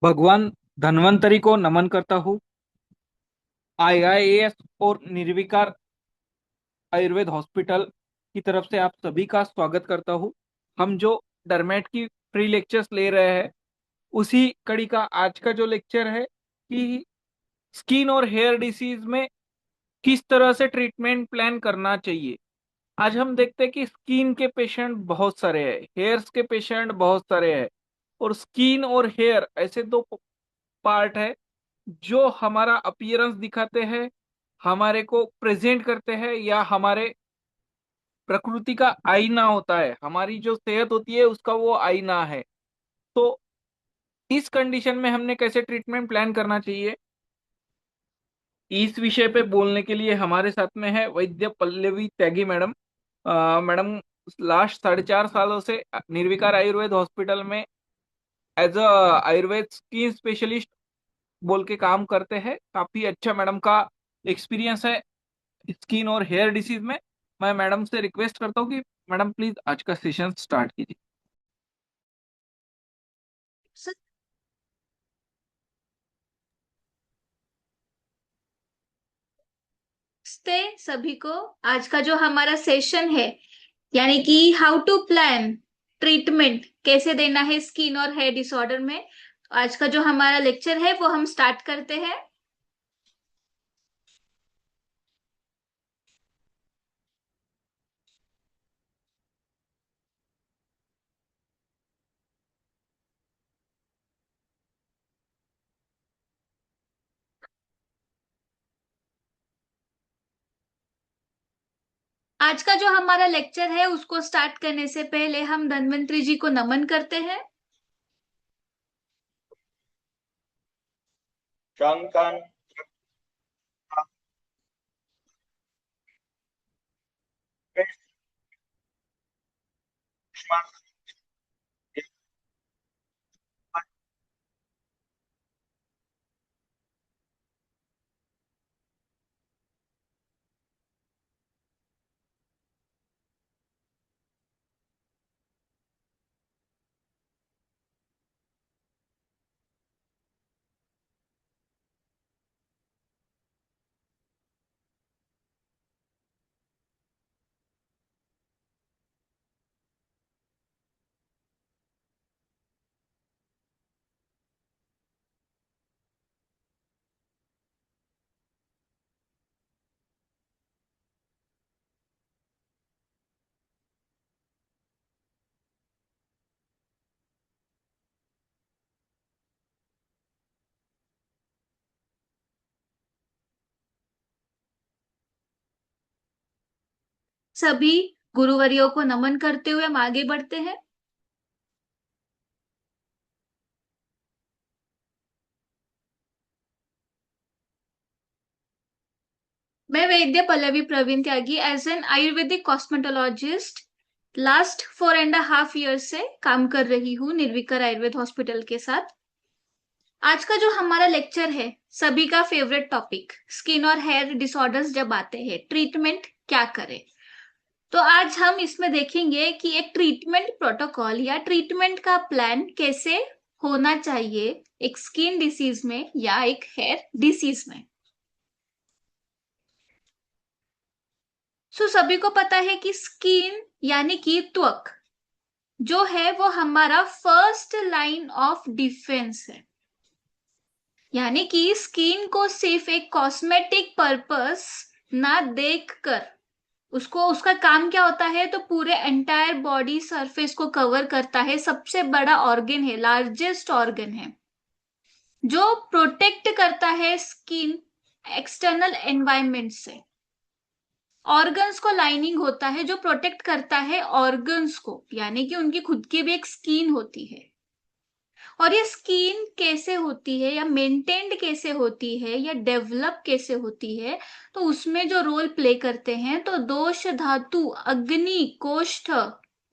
भगवान धन्वंतरी को नमन करता हूँ। आईआईएस और निर्विकार आयुर्वेद हॉस्पिटल की तरफ से आप सभी का स्वागत करता हूँ। हम जो डरमेट की फ्री लेक्चर्स ले रहे हैं, उसी कड़ी का आज का जो लेक्चर है कि स्किन और हेयर डिसीज में किस तरह से ट्रीटमेंट प्लान करना चाहिए। आज हम देखते हैं कि स्किन के पेशेंट बहुत सारे हैं, हेयर्स के पेशेंट बहुत सारे हैं, और स्किन और हेयर ऐसे दो पार्ट है जो हमारा अपीयरेंस दिखाते हैं, हमारे को प्रेजेंट करते हैं, या हमारे प्रकृति का आईना होता है। हमारी जो सेहत होती है उसका वो आईना है। तो इस कंडीशन में हमने कैसे ट्रीटमेंट प्लान करना चाहिए, इस विषय पे बोलने के लिए हमारे साथ में है वैद्य Pallavi Tyagi madam. Madam last 4.5 सालों से निर्विकार आयुर्वेद हॉस्पिटल में as a Ayurveda skin specialist बोल के काम करते हैं। काफी अच्छा मैडम का एक्सपीरियंस है स्किन और हेयर डिसीज में। मैं मैडम से रिक्वेस्ट करता हूँ कि मैडम प्लीज आज का सेशन स्टार्ट कीजिए। नमस्ते सभी को। आज का जो हमारा सेशन है, यानी कि हाउ टू प्लान ट्रीटमेंट कैसे देना है स्किन और हेयर डिसऑर्डर में, आज का जो हमारा लेक्चर है वो हम स्टार्ट करते हैं। आज का जो हमारा लेक्चर है उसको स्टार्ट करने से पहले हम धन्वंतरी जी को नमन करते हैं। शंकर सभी गुरुवरियों को नमन करते हुए हम आगे बढ़ते हैं। मैं Vaidya Pallavi Praveen Tyagi as an Ayurvedic cosmetologist last 4.5 year से काम कर रही हूँ निर्विकार आयुर्वेद हॉस्पिटल के साथ। आज का जो हमारा लेक्चर है, सभी का फेवरेट टॉपिक स्किन और हेयर डिसऑर्डर्स जब आते हैं ट्रीटमेंट क्या करें। तो आज हम इसमें देखेंगे कि एक ट्रीटमेंट प्रोटोकॉल या ट्रीटमेंट का प्लान कैसे होना चाहिए एक स्किन डिसीज में या एक हेयर डिसीज में। सभी को पता है कि स्किन यानी कि त्वक जो है वो हमारा फर्स्ट लाइन ऑफ डिफेंस है। यानी कि स्किन को सिर्फ एक कॉस्मेटिक पर्पस ना देखकर, उसको उसका काम क्या होता है, तो पूरे एंटायर बॉडी सरफेस को कवर करता है। सबसे बड़ा ऑर्गन है, लार्जेस्ट ऑर्गन है जो प्रोटेक्ट करता है स्किन एक्सटर्नल एनवायरनमेंट से। ऑर्गन्स को लाइनिंग होता है जो प्रोटेक्ट करता है ऑर्गन्स को, यानी कि उनकी खुद की भी एक स्किन होती है। और ये स्किन कैसे होती है या मेंटेन्ड कैसे होती है या डेवलप कैसे होती है, तो उसमें जो रोल प्ले करते हैं तो दोष धातु अग्नि कोष्ठ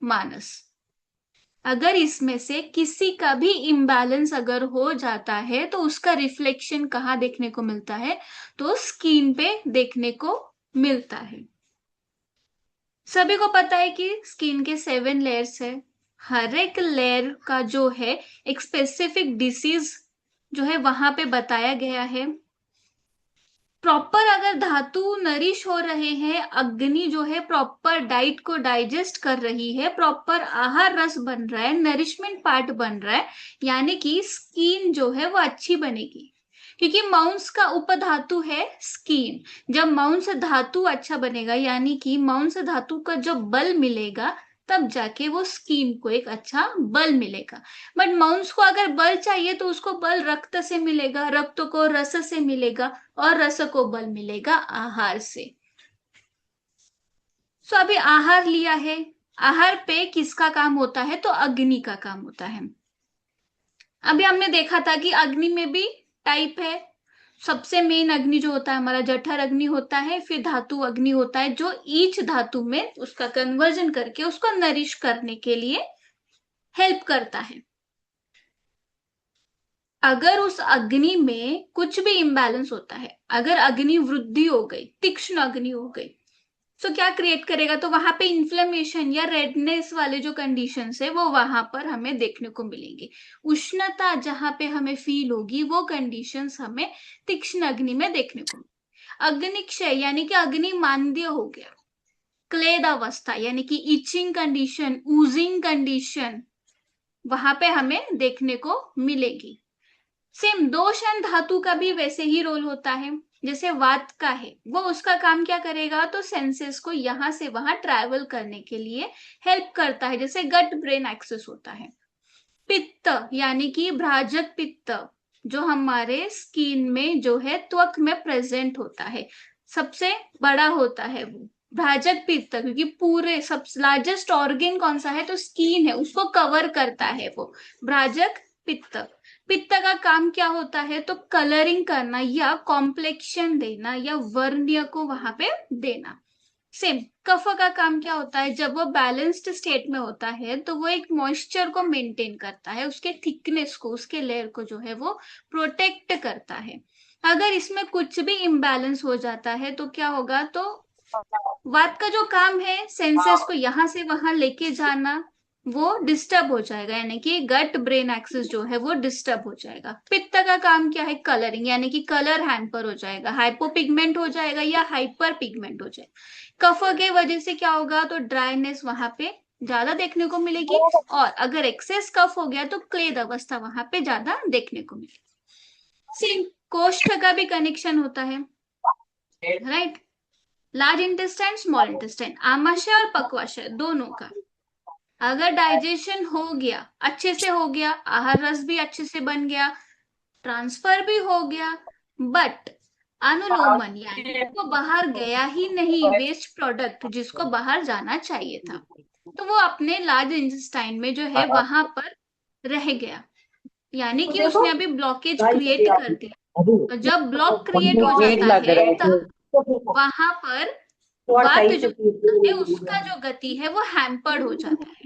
मानस। अगर इसमें से किसी का भी इम्बैलेंस अगर हो जाता है तो उसका रिफ्लेक्शन कहाँ देखने को मिलता है, तो स्किन पे देखने को मिलता है। सभी को पता है कि स्किन के 7 लेयर्स है। हर एक लेयर का जो है एक स्पेसिफिक डिसीज जो है वहां पे बताया गया है। प्रॉपर अगर धातु नरिश हो रहे हैं, अग्नि जो है प्रॉपर डाइट को डाइजेस्ट कर रही है, प्रॉपर आहार रस बन रहा है, नरिशमेंट पार्ट बन रहा है, यानी कि स्किन जो है वो अच्छी बनेगी। क्योंकि मांस का उपधातु है स्किन। जब मांस धातु अच्छा बनेगा, यानी कि मांस धातु का जब बल मिलेगा, तब जाके वो स्किन को एक अच्छा बल मिलेगा। बट मांस को अगर बल चाहिए तो उसको बल रक्त से मिलेगा, रक्त को रस से मिलेगा, और रस को बल मिलेगा आहार से। सो अभी आहार लिया है, आहार पे किसका काम होता है? तो अग्नि का काम होता है। अभी हमने देखा था कि अग्नि में भी टाइप है। सबसे मेन अग्नि जो होता है हमारा जठर अग्नि होता है, फिर धातु अग्नि होता है जो ईच धातु में उसका कन्वर्जन करके उसको नरिश करने के लिए हेल्प करता है। अगर उस अग्नि में कुछ भी इम्बैलेंस होता है, अगर अग्नि वृद्धि हो गई, तीक्ष्ण अग्नि हो गई, तो क्या क्रिएट करेगा? तो वहां पे इन्फ्लेमेशन या रेडनेस वाले जो कंडीशंस है वो वहां पर हमें देखने को मिलेंगे। उष्णता जहां पे हमें फील होगी, वो कंडीशंस हमें तीक्ष्ण अग्नि में देखने को। अग्नि क्षय यानी कि अग्नि मांद्य हो गया, क्लेद अवस्था यानी कि इचिंग कंडीशन, ऊजिंग कंडीशन वहां पे हमें देखने को मिलेगी। सेम दोष एंड धातु का भी वैसे ही रोल होता है। जैसे वात का है, वो उसका काम क्या करेगा? तो सेंसेस को यहां से वहां ट्रैवल करने के लिए हेल्प करता है, जैसे गट ब्रेन एक्सेस होता है। पित्त यानी कि भ्राजक पित्त, जो हमारे स्किन में जो है त्वक में प्रेजेंट होता है, सबसे बड़ा होता है वो भ्राजक पित्त, क्योंकि पूरे सब लार्जेस्ट ऑर्गेन कौन सा है? तो स्किन है, उसको कवर करता है वो भ्राजक पित्त। पित्त का काम क्या होता है? तो कलरिंग करना या कॉम्प्लेक्शन देना या वर्ण्य को वहां पे देना। सेम कफ का काम क्या होता है? जब वो बैलेंस्ड स्टेट में होता है तो वो एक मॉइस्चर को मेंटेन करता है, उसके थिकनेस को, उसके लेयर को जो है वो प्रोटेक्ट करता है। अगर इसमें कुछ भी इम्बैलेंस हो जाता है तो क्या होगा? तो वात का जो काम है सेंसेस को यहां से वहां लेके जाना, वो डिस्टर्ब हो जाएगा, यानी कि गट ब्रेन एक्सिस जो है वो डिस्टर्ब हो जाएगा। पित्त का काम क्या है? कलरिंग, यानी कि कलर हैम्पर हो जाएगा, हाइपोपिगमेंट हो जाएगा या हाइपर पिगमेंट हो जाएगा। कफ के वजह से क्या होगा? तो ड्राइनेस वहां पे ज्यादा देखने को मिलेगी, और अगर एक्सेस कफ हो गया तो क्लेद अवस्था वहां पे ज्यादा देखने को मिलेगी। सेम कोष्ठ का भी कनेक्शन होता है, right? Large intestine, small intestine, आमाशय और पक्वाशय दोनों का अगर डाइजेशन हो गया, अच्छे से हो गया, आहार रस भी अच्छे से बन गया, ट्रांसफर भी हो गया, बट अनुलोमन यानी वो बाहर गया ही नहीं, वेस्ट प्रोडक्ट जिसको बाहर जाना चाहिए था, तो वो अपने लार्ज इंटेस्टाइन में जो है वहां पर रह गया, यानी कि उसने अभी ब्लॉकेज क्रिएट कर दिया। तो जब ब्लॉक क्रिएट हो जाता है तब वहां पर वात जो है उसका जो गति है वो हैम्पर्ड हो जाता है।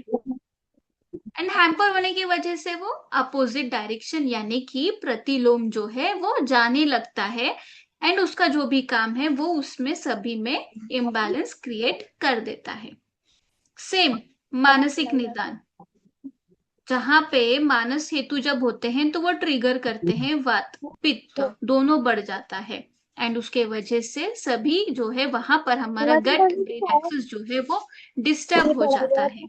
एंड हैम्पर होने की वजह से वो अपोजिट डायरेक्शन यानी कि प्रतिलोम जो है वो जाने लगता है, एंड उसका जो भी काम है वो उसमें सभी में इम्बैलेंस क्रिएट कर देता है। सेम मानसिक निदान, जहां पे मानस हेतु जब होते हैं तो वो ट्रिगर करते हैं वात पित्त, दोनों बढ़ जाता है, एंड उसके वजह से सभी जो है वहां पर हमारा गट ब्रेन एक्सिस जो है वो डिस्टर्ब हो जाता है।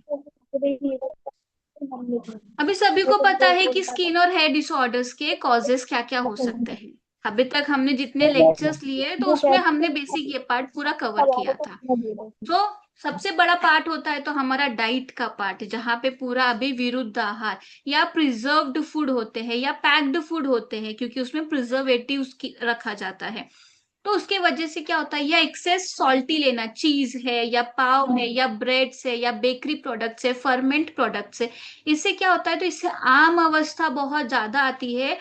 अभी सभी को पता है कि स्किन और हेयर डिसऑर्डर्स के कॉजेस क्या क्या हो सकते हैं। अभी तक हमने जितने लेक्चर्स लिए तो उसमें हमने बेसिक ये पार्ट पूरा कवर किया था। तो सबसे बड़ा पार्ट होता है तो हमारा डाइट का पार्ट, जहां पे पूरा अभी विरुद्ध आहार या प्रिजर्व्ड फूड होते हैं या पैक्ड फूड होते हैं, क्योंकि उसमें प्रिजर्वेटिव रखा जाता है, तो उसके वजह से क्या होता है? या एक्सेस सॉल्टी लेना, चीज है या पाव है या ब्रेड्स है या बेकरी प्रोडक्ट्स है, फर्मेंट प्रोडक्ट्स है, इससे क्या होता है? तो इससे आम अवस्था बहुत ज्यादा आती है।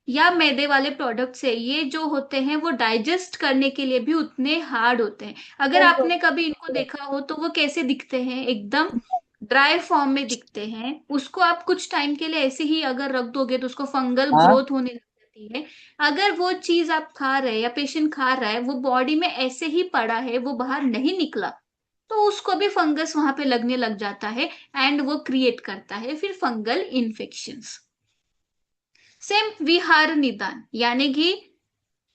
या मैदे वाले प्रोडक्ट्स है, ये जो होते हैं वो डाइजेस्ट करने के लिए भी उतने हार्ड होते हैं। अगर आपने कभी इनको देखा हो तो वो कैसे दिखते हैं? एकदम ड्राई फॉर्म में दिखते हैं। उसको आप कुछ टाइम के लिए ऐसे ही अगर रख दोगे तो उसको फंगल ग्रोथ होने लग जाती है। अगर वो चीज आप खा रहे हैं या पेशेंट खा रहा है, वो बॉडी में ऐसे ही पड़ा है, वो बाहर नहीं निकला, तो उसको भी फंगस वहां पे लगने लग जाता है, एंड वो क्रिएट करता है फिर फंगल इन्फेक्शंस। सेम विहार निदान, यानी कि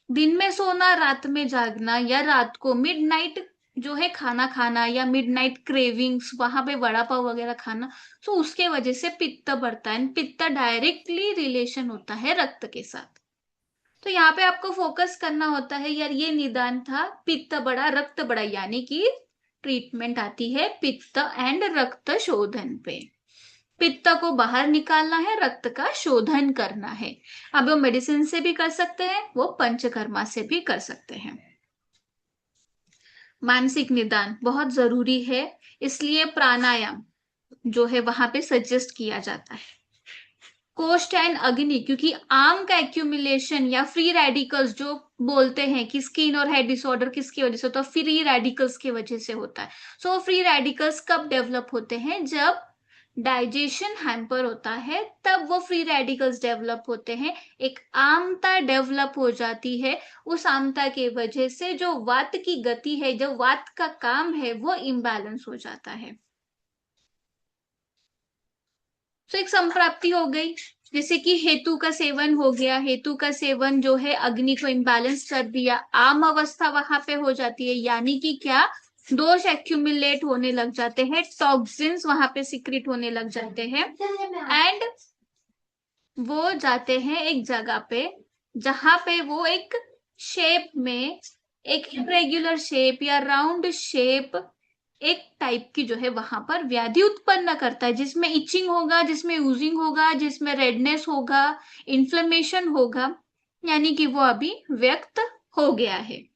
दिन में सोना रात में जागना, या रात को मिडनाइट जो है खाना खाना, या मिडनाइट क्रेविंग्स वहां पे वड़ा पाव वगैरह खाना, तो उसके वजह से पित्त बढ़ता है। पित्त डायरेक्टली रिलेशन होता है रक्त के साथ। तो यहाँ पे आपको फोकस करना होता है यार, ये निदान था पित्त बढ़ा रक्त बढ़ा, यानी कि ट्रीटमेंट आती है पित्त एंड रक्त शोधन पे। पित्त को बाहर निकालना है, रक्त का शोधन करना है। अब वो मेडिसिन से भी कर सकते हैं, वो पंचकर्मा से भी कर सकते हैं। मानसिक निदान बहुत जरूरी है, इसलिए प्राणायाम जो है वहां पे सजेस्ट किया जाता है। कोष्ठ एंड अग्नि, क्योंकि आम का एक्यूमुलेशन या फ्री रेडिकल्स जो बोलते हैं कि स्किन और हेड डिसऑर्डर किसकी वजह से होता है, फ्री रेडिकल्स की वजह से होता है। सो फ्री रेडिकल्स कब डेवलप होते हैं, जब डाइजेशन हैम्पर होता है, तब वो फ्री रेडिकल्स डेवलप होते हैं। एक आमता डेवलप हो जाती है, उस आमता के वजह से जो वात की गति है, जो वात का काम है, वो इम्बैलेंस हो जाता है। तो एक संप्राप्ति हो गई, जैसे कि हेतु का सेवन हो गया। हेतु का सेवन जो है अग्नि को इम्बैलेंस कर दिया, आम अवस्था वहां पे हो जाती है, यानी कि क्या, दोष एक्यूमुलेट होने लग जाते हैं, टॉक्सिन्स वहां पे सिक्रिट होने लग जाते हैं, एंड वो जाते हैं एक जगह पे जहां पे वो एक शेप में, एक इरेग्युलर शेप या राउंड शेप, एक टाइप की जो है वहां पर व्याधि उत्पन्न करता है, जिसमें इचिंग होगा, जिसमें यूजिंग होगा, जिसमें रेडनेस होगा, इन्फ्लेमेशन होगा, यानी कि वो अभी व्यक्त हो गया है।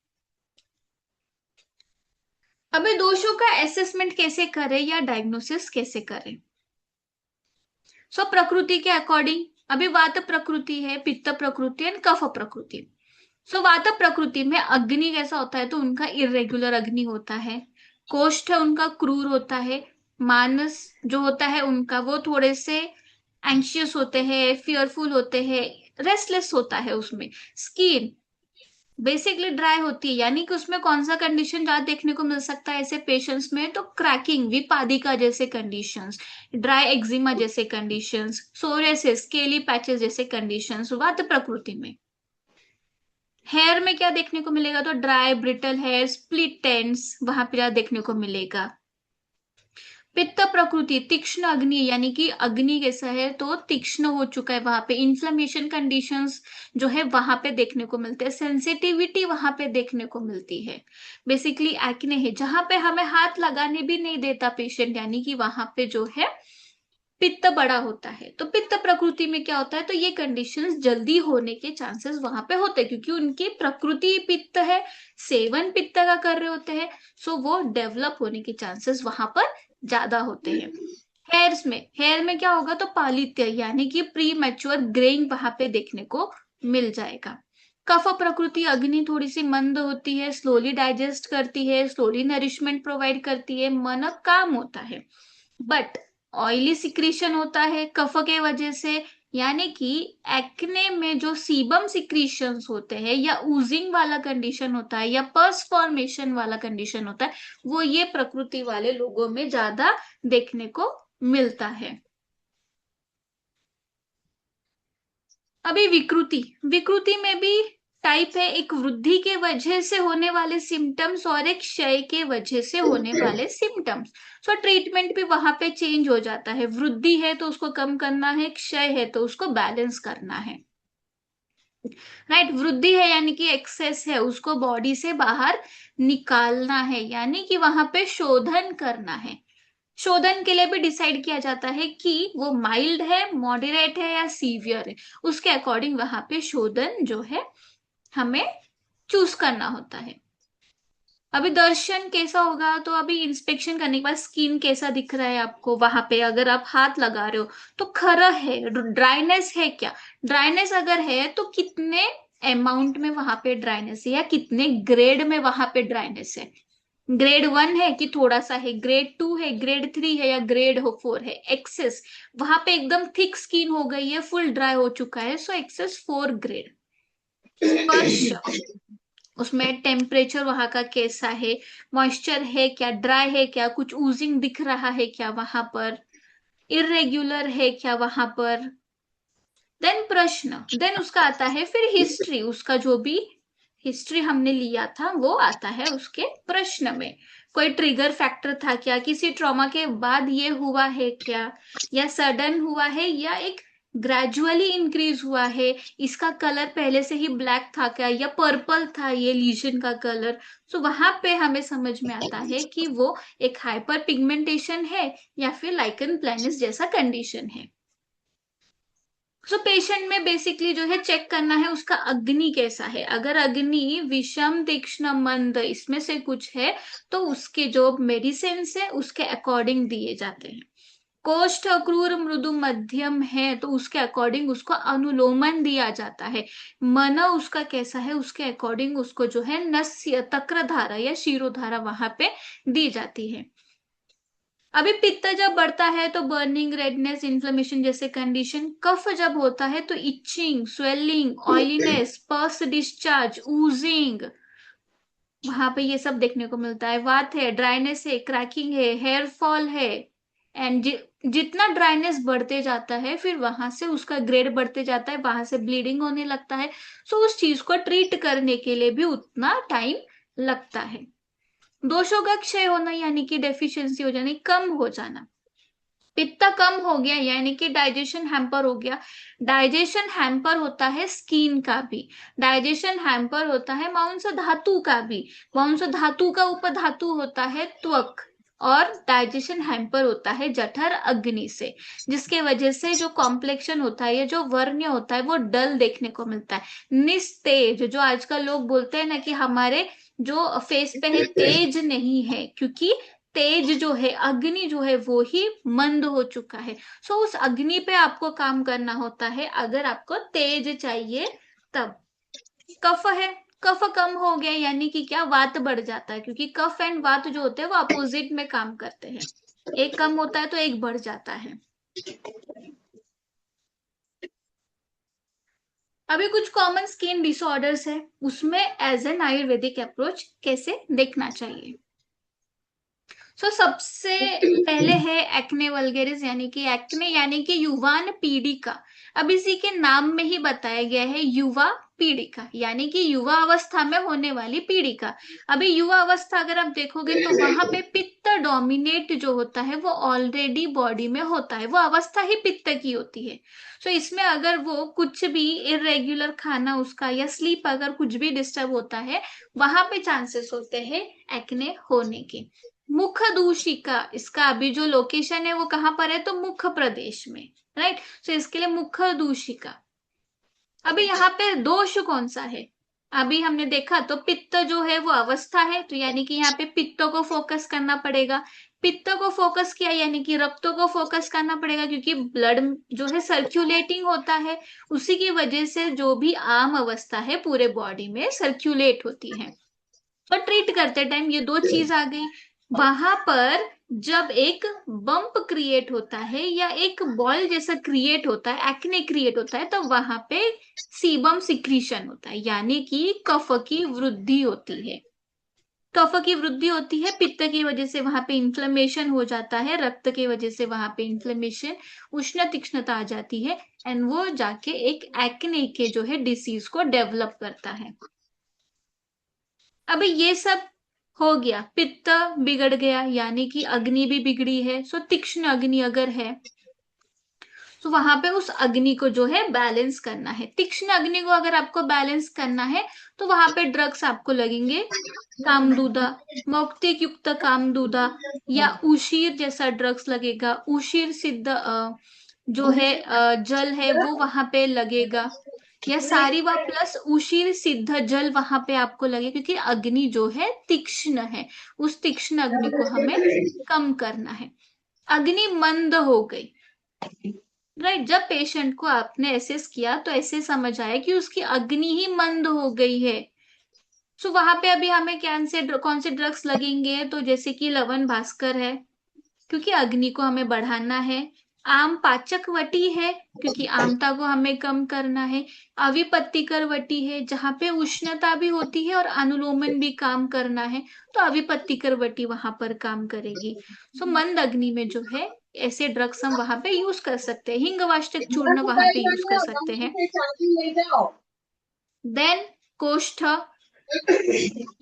अभी दोषों का असेसमेंट कैसे करें या डायग्नोसिस कैसे करें? सो प्रकृति के अकॉर्डिंग, अभी वात प्रकृति है, पित्त प्रकृति है, कफ प्रकृति। सो वात प्रकृति में अग्नि कैसा होता है, तो उनका इरेग्युलर अग्नि होता है। कोष्ठ उनका क्रूर होता है। मानस जो होता है उनका, वो थोड़े से एंशियस होते हैं, फियरफुल होते हैं, रेस्टलेस होता है उसमें। स्किन बेसिकली ड्राई होती है, यानी कि उसमें कौन सा कंडीशन ज्यादा देखने को मिल सकता है ऐसे पेशेंट्स में, तो क्रैकिंग, विपादिका जैसे कंडीशंस, ड्राई एक्जिमा जैसे कंडीशंस, सोरियासिस, स्केली पैचेस जैसे कंडीशंस वात प्रकृति में। हेयर में क्या देखने को मिलेगा, तो dry brittle hair, split ends वहां पे ज्यादा देखने को मिलेगा। पित्त प्रकृति तीक्ष्ण अग्नि, यानी कि अग्नि कैसा है, तो तीक्ष्ण हो चुका है, वहां पे इन्फ्लेमेशन कंडीशंस जो है वहां पे देखने को मिलते हैं, सेंसिटिविटी वहां पे देखने को मिलती है। बेसिकली एक्ने है जहां पे हमें हाथ लगाने भी नहीं देता पेशेंट, यानी कि वहां पे जो है पित्त बड़ा होता है। तो पित्त प्रकृति में क्या होता है, तो ये कंडीशंस जल्दी होने के चांसेस वहां पे होते हैं, क्योंकि उनकी प्रकृति पित्त है, सेवन पित्त का कर रहे होते हैं। सो वो डेवलप होने के चांसेस वहां पर ज्यादा होते हैं। हेयर में क्या होगा, तो पालित्य, यानी कि प्री मैच्योर ग्रेइंग वहां पे देखने को मिल जाएगा। कफ प्रकृति अग्नि थोड़ी सी मंद होती है, स्लोली डाइजेस्ट करती है, स्लोली नरिशमेंट प्रोवाइड करती है, मन काम होता है। बट ऑयली सिक्रीशन होता है कफ के वजह से, यानी कि एक्ने में जो सीबम सिक्रीशंस होते हैं, या ऊजिंग वाला कंडीशन होता है, या पर्स फॉर्मेशन वाला कंडीशन होता है, वो ये प्रकृति वाले लोगों में ज्यादा देखने को मिलता है। अभी विकृति, विकृति में भी टाइप है, एक वृद्धि के वजह से होने वाले सिम्टम्स और एक क्षय के वजह से होने वाले सिम्टम्स। सो ट्रीटमेंट भी वहां पे चेंज हो जाता है, वृद्धि है तो उसको कम करना है, क्षय है तो उसको बैलेंस करना है। राइट, वृद्धि है यानी कि एक्सेस है, उसको बॉडी से बाहर निकालना है, यानी कि वहां पे शोधन करना है। शोधन के लिए भी डिसाइड किया जाता है कि वो माइल्ड है, मॉडरेट है, या सीवियर है। उसके अकॉर्डिंग वहां पे शोधन जो है हमें चूज करना होता है। अभी दर्शन कैसा होगा, तो अभी इंस्पेक्शन करने के बाद स्किन कैसा दिख रहा है आपको, वहां पे अगर आप हाथ लगा रहे हो तो खरा है, ड्राइनेस है क्या, ड्राइनेस अगर है तो कितने अमाउंट में वहां पे ड्राइनेस है, या कितने ग्रेड में वहां पे ड्राइनेस है। ग्रेड 1 है कि थोड़ा सा है, ग्रेड 2 है, ग्रेड 3 है, या ग्रेड 4 है। एक्सेस वहां पे एकदम थिक स्किन हो गई है, फुल ड्राई हो चुका है, सो एक्सेस 4 ग्रेड। स्पर्श, उसमें टेम्परेचर वहां का कैसा है, मॉइस्चर है क्या, ड्राई है क्या, कुछ ऊजिंग दिख रहा है क्या वहां पर, इरेग्युलर है क्या वहां पर, देन प्रश्न, देन उसका आता है फिर हिस्ट्री, उसका जो भी हिस्ट्री हमने लिया था वो आता है उसके प्रश्न में। कोई ट्रिगर फैक्टर था क्या, किसी ट्रॉमा के बाद ये हुआ है क्या, या सडन हुआ है, या एक ग्रेजुअली इंक्रीज हुआ है, इसका कलर पहले से ही ब्लैक था क्या, या पर्पल था ये लीजन का कलर। सो वहां पे हमें समझ में आता है कि वो एक हाइपर पिगमेंटेशन है या फिर लाइकन प्लैनिस जैसा कंडीशन है। सो पेशेंट में बेसिकली जो है चेक करना है उसका अग्नि कैसा है। अगर अग्नि विषम तीक्ष्ण मंद इसमें से कुछ है तो उसके जो मेडिसिन है उसके अकॉर्डिंग दिए जाते हैं। कोष्ठ क्रूर मृदु मध्यम है तो उसके अकॉर्डिंग उसको अनुलोमन दिया जाता है। मन उसका कैसा है उसके अकॉर्डिंग उसको जो है नस्य तक्रधारा या शिरोधारा वहां पे दी जाती है। अभी पित्त जब बढ़ता है तो बर्निंग, रेडनेस, इन्फ्लेमेशन जैसे कंडीशन। कफ जब होता है तो इचिंग, स्वेलिंग, ऑयलीनेस, पस डिस्चार्ज, ऊजिंग, वहां पे ये सब देखने को मिलता है। वात है, ड्राइनेस है, क्रैकिंग है, हेयर फॉल है। एंड जितना ड्राइनेस बढ़ते जाता है फिर वहां से उसका ग्रेड बढ़ते जाता है, वहां से ब्लीडिंग होने लगता है। सो उस चीज को ट्रीट करने के लिए भी उतना टाइम लगता है। दोषों का क्षय होना यानी कि डेफिशिएंसी हो जाना, कम हो जाना। पित्त कम हो गया यानी कि डाइजेशन हैम्पर हो गया। डाइजेशन हैम्पर होता है स्किन का भी, डाइजेशन हैम्पर होता है मांस धातु का भी। मांस धातु का उपधातु होता है त्वक, और डाइजेशन हैम्पर होता है जठर अग्नि से, जिसके वजह से जो कॉम्प्लेक्शन होता है या जो वर्ण होता है वो डल देखने को मिलता है। निस्तेज, जो आजकल लोग बोलते हैं ना कि हमारे जो फेस पे है तेज नहीं है, क्योंकि तेज जो है अग्नि जो है वो ही मंद हो चुका है। सो उस अग्नि पे आपको काम करना होता है अगर आपको तेज चाहिए तब। कफ है, कफ कम हो गया यानी कि क्या, वात बढ़ जाता है, क्योंकि कफ एंड वात जो होते हैं वो अपोजिट में काम करते हैं। एक कम होता है तो एक बढ़ जाता है। अभी कुछ कॉमन स्किन डिसऑर्डर्स है, उसमें एज एन आयुर्वेदिक अप्रोच कैसे देखना चाहिए। सबसे पहले है एक्ने वल्गेरिस, यानी कि एक्ने यानी कि युवान पीढ़ी का। अब इसी के नाम में ही बताया गया है युवा पीढ़ी का, यानी कि युवा अवस्था में होने वाली पीढ़ी का। अभी युवा अवस्था अगर आप देखोगे तो वहां पे पित्त डोमिनेट जो होता है वो ऑलरेडी बॉडी में होता है, वो अवस्था ही पित्त की होती है। इसमें अगर वो कुछ भी इरेग्युलर खाना उसका या स्लीप अगर कुछ भी डिस्टर्ब होता है, वहां पे चांसेस होते हैं एक्ने होने के। मुख दूषिका, इसका अभी जो लोकेशन है वो कहां पर है, तो मुख प्रदेश में, राइट। इसके लिए मुख दूषिका। अभी यहाँ पे दोष कौन सा है, अभी हमने देखा तो पित्त जो है वो अवस्था है, तो यानी कि यहाँ पे पित्त को फोकस करना पड़ेगा। पित्त को फोकस किया यानी कि रक्त को फोकस करना पड़ेगा, क्योंकि ब्लड जो है सर्क्यूलेटिंग होता है, उसी की वजह से जो भी आम अवस्था है पूरे बॉडी में सर्क्यूलेट होती है। और ट्रीट करते टाइम ये दो चीज आ गई। वहां पर जब एक बम्प क्रिएट होता है या एक बॉल जैसा क्रिएट होता है, एक्ने क्रिएट होता है, तो वहां पे सीबम सिक्रीशन होता है, यानी कि कफ की वृद्धि होती है। कफ की वृद्धि होती है, पित्त की वजह से वहां पे इन्फ्लेमेशन हो जाता है, रक्त की वजह से वहां पे इन्फ्लेमेशन, उष्ण तीक्ष्णता आ जाती है, एंड वो जाके एक एक्ने के जो है डिसीज को डेवलप करता है। अभी ये सब हो गया, पित्त बिगड़ गया यानी कि अग्नि भी बिगड़ी है। तीक्ष्ण अग्नि अगर है तो वहां पे उस अग्नि को जो है बैलेंस करना है। तीक्ष्ण अग्नि को अगर आपको बैलेंस करना है तो वहां पे ड्रग्स आपको लगेंगे, कामदूदा, मौक्तिक युक्त कामदूदा, या उशीर जैसा ड्रग्स लगेगा। उशीर सिद्ध जो है जल है वो वहां पे लगेगा, या सारीवा प्लस उशीर सिद्ध जल वहां पे आपको लगे, क्योंकि अग्नि जो है तीक्ष्ण है, उस तीक्ष्ण अग्नि को हमें कम करना है। अग्नि मंद हो गई, राइट। जब पेशेंट को आपने एसेस किया तो ऐसे समझ आया कि उसकी अग्नि ही मंद हो गई है। वहां पे अभी हमें कौन से ड्रग्स लगेंगे, तो जैसे कि लवन भास्कर है, क्योंकि अग्नि को हमें बढ़ाना है। आम पाचक वटी है, क्योंकि आमता को हमें कम करना है। अविपत्तिकर वटी है, जहां पे उष्णता भी होती है और अनुलोमन भी काम करना है, तो अविपत्तिकर वटी वहां पर काम करेगी। सो मंद अग्नि में जो है ऐसे ड्रग्स हम वहां पे यूज कर सकते हैं, हिंगवाष्टक चूर्ण वहां पे यूज कर सकते हैं। देन कोष्ठ,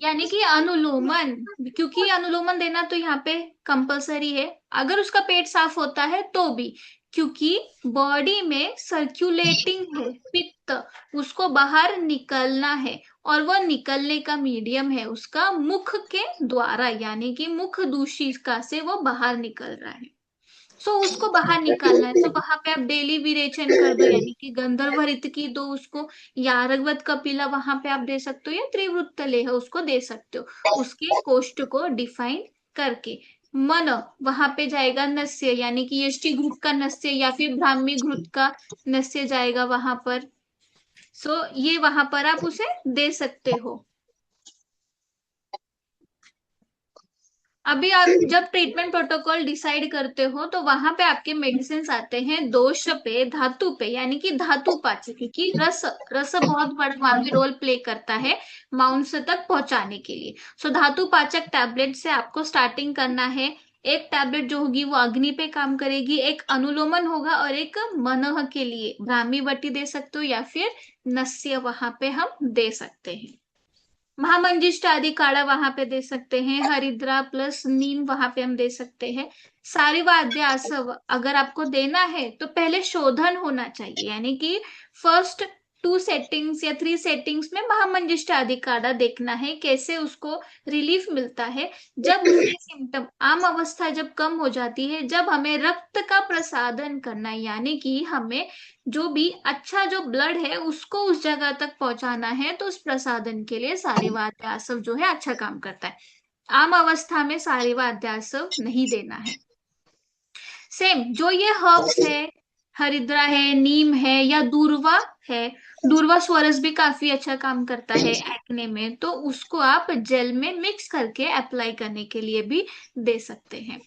यानी कि अनुलोमन, क्योंकि अनुलोमन देना तो यहाँ पे कंपलसरी है, अगर उसका पेट साफ होता है तो भी, क्योंकि बॉडी में सर्क्यूलेटिंग है पित्त, उसको बाहर निकलना है, और वो निकलने का मीडियम है उसका मुख के द्वारा, यानी कि मुख दूषिका से वो बाहर निकल रहा है। सो उसको बाहर निकालना है, तो वहां पे आप डेली विरेचन कर दो, यानी कि गंधर्व की दो उसको, या रघुवत कपिला वहां पे आप दे सकते हो, या त्रिवृत्त लेह उसको दे सकते हो, उसके कोष्ठ को डिफाइन करके। मन, वहां पे जाएगा नस्य, यानी कि यष्टि ग्रुप का नस्य या फिर ब्राह्मी ग्रुप का नस्य जाएगा वहां पर। सो ये वहां पर आप उसे दे सकते हो। अभी आप जब ट्रीटमेंट प्रोटोकॉल डिसाइड करते हो तो वहां पे आपके मेडिसिन आते हैं दोष पे, धातु पे, यानी कि धातु पाचक, क्योंकि रस रस बहुत बड़ा वहां पे रोल प्ले करता है मांस तक पहुंचाने के लिए। सो धातु पाचक टैबलेट से आपको स्टार्टिंग करना है। एक टैबलेट जो होगी वो अग्नि पे काम करेगी, एक अनुलोमन होगा, और एक मनः के लिए ब्राह्मी बट्टी दे सकते हो, या फिर नस्य वहां पे हम दे सकते हैं। महामंजिष्ठ आदि काढ़ा वहां पे दे सकते हैं, हरिद्रा प्लस नीम वहां पे हम दे सकते हैं। सारी वाद्य आसव अगर आपको देना है तो पहले शोधन होना चाहिए, यानी कि फर्स्ट 2 सेटिंग्स या 3 सेटिंग्स में महामंजिष्ठ आदि काढ़ा देखना है कैसे उसको रिलीफ मिलता है। जब उसके सिम्टम आम अवस्था जब कम हो जाती है, जब हमें रक्त का प्रसादन करना है, यानी कि हमें जो भी अच्छा जो ब्लड है उसको उस जगह तक पहुंचाना है, तो उस प्रसादन के लिए सारीवा अध्यासव जो है अच्छा काम करता है। आम अवस्था में सारीवा अध्यासव नहीं देना है। सेम जो ये हर्ब्स है, हरिद्रा है, नीम है, या दूर्वा है, दूर्वा स्वरस भी काफी अच्छा काम करता है एक्ने में, तो उसको आप जेल में मिक्स करके अप्लाई करने के लिए भी दे सकते हैं।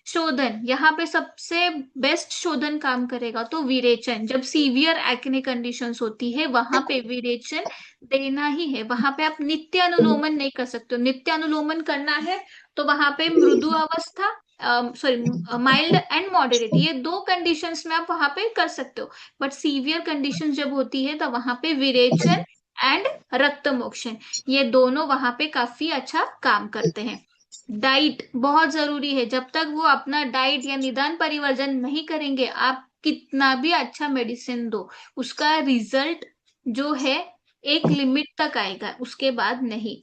शोधन, यहाँ पे सबसे बेस्ट शोधन काम करेगा तो विरेचन, जब सीवियर एक्ने कंडीशंस होती है वहां पे विरेचन देना ही है। वहां पे आप नित्य अनुलोमन नहीं कर सकते हो, नित्य अनुलोमन करना है तो वहां पे मृदु अवस्था, सॉरी, माइल्ड एंड मॉडरेट, ये दो कंडीशंस में आप वहां पे कर सकते हो। बट सीवियर कंडीशन जब होती है तो वहां पे विरेचन एंड रक्त मोक्षण, ये दोनों वहां पे काफी अच्छा काम करते हैं। डाइट बहुत जरूरी है, जब तक वो अपना डाइट या निदान परिवर्जन नहीं करेंगे, आप कितना भी अच्छा मेडिसिन दो, उसका रिजल्ट जो है एक लिमिट तक आएगा, उसके बाद नहीं।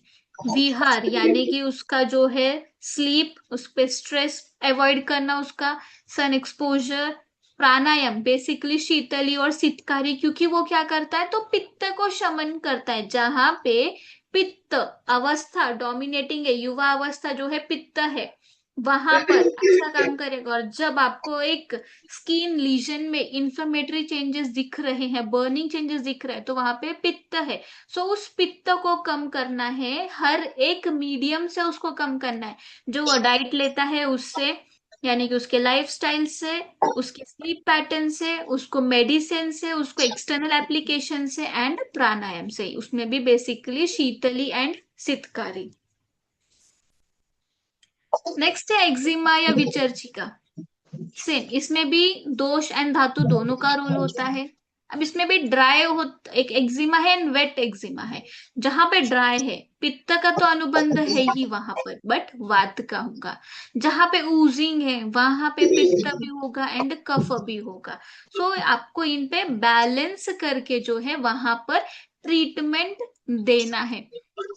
विहार, यानी कि उसका जो है स्लीप, उस पे स्ट्रेस अवॉइड करना, उसका सन एक्सपोजर। प्राणायाम बेसिकली शीतली और सितकारी, क्योंकि वो क्या करता है तो पित्त को शमन करता है, जहां पे पित्त अवस्था डोमिनेटिंग है, युवा अवस्था जो है पित्त है, वहां पर अच्छा काम करेगा। और जब आपको एक स्किन लीजन में इंफ्लेमेटरी चेंजेस दिख रहे हैं, बर्निंग चेंजेस दिख रहे हैं, तो वहां पे पित्त है। सो उस पित्त को कम करना है, हर एक मीडियम से उसको कम करना है, जो वो डाइट लेता है उससे, यानी कि उसके लाइफस्टाइल से, उसके स्लीप पैटर्न से, उसको मेडिसिन से, उसको एक्सटर्नल एप्लीकेशन से, एंड प्राणायाम से, उसमें भी बेसिकली शीतली एंड सितकारी। नेक्स्ट है एक्जिमा या विचर्चिका। सेम, इसमें भी दोष एंड धातु दोनों का रोल होता है। अब इसमें भी ड्राई हो, एक एक्जिमा है एंड वेट एक्जिमा है। जहां पे ड्राई है, पित्त का तो अनुबंध है ही वहां पर, बट वात का होगा। जहां पे ऊजिंग है वहां पे पित्त भी होगा एंड कफ भी होगा। सो आपको इन पे बैलेंस करके जो है वहां पर ट्रीटमेंट देना है।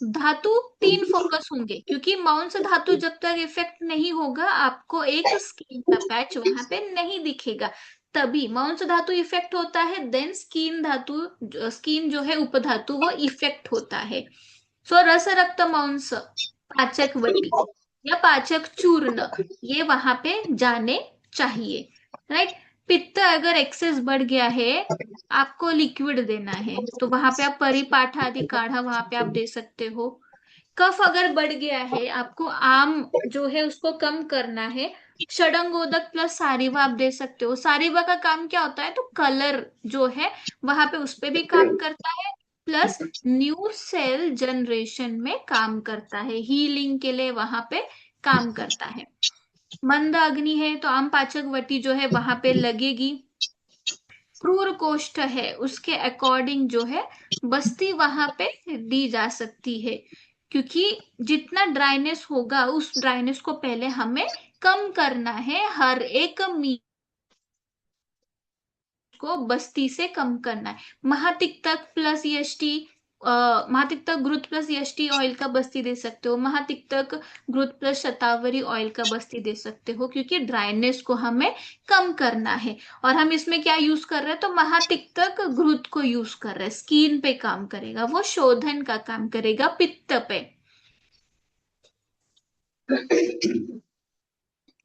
धातु 3 फोकस होंगे, क्योंकि मांस धातु जब तक इफेक्ट नहीं होगा आपको एक स्किन का पैच वहां पे नहीं दिखेगा। तभी मांस धातु इफेक्ट होता है, देन स्किन धातु, स्किन जो है उपधातु वो इफेक्ट होता है। सो रस रक्त मांस पाचक वटी या पाचक चूर्ण, ये वहां पे जाने चाहिए, राइट। पित्त अगर एक्सेस बढ़ गया है, आपको लिक्विड देना है, तो वहां पे आप परिपाठ आदि काढ़ा वहां पे आप दे सकते हो। कफ अगर बढ़ गया है, आपको आम जो है उसको कम करना है, षडंगोदक प्लस सारिवा आप दे सकते हो। सारिवा का काम क्या होता है, तो कलर जो है वहां पे उस पे भी काम करता है, प्लस न्यू सेल जनरेशन में काम करता है, हीलिंग के लिए वहां पे काम करता है। मंद अग्नि है तो आम पाचक वटी जो है वहां पे लगेगी। क्रूर कोष्ठ है उसके अकॉर्डिंग जो है बस्ती वहां पे दी जा सकती है, क्योंकि जितना ड्राइनेस होगा उस ड्राइनेस को पहले हमें कम करना है, हर एक मील को बस्ती से कम करना है। महातिक्तक प्लस यष्टि, महातिक्तक घृत प्लस यष्टि ऑयल का बस्ती दे सकते हो, महातिक्तक घृत प्लस शतावरी ऑयल का बस्ती दे सकते हो, क्योंकि ड्राइनेस को हमें कम करना है। और हम इसमें क्या यूज कर रहे हैं, तो महातिक्तक घृत को यूज कर रहे हैं, स्किन पे काम करेगा, वो शोधन का काम करेगा पित्त पे।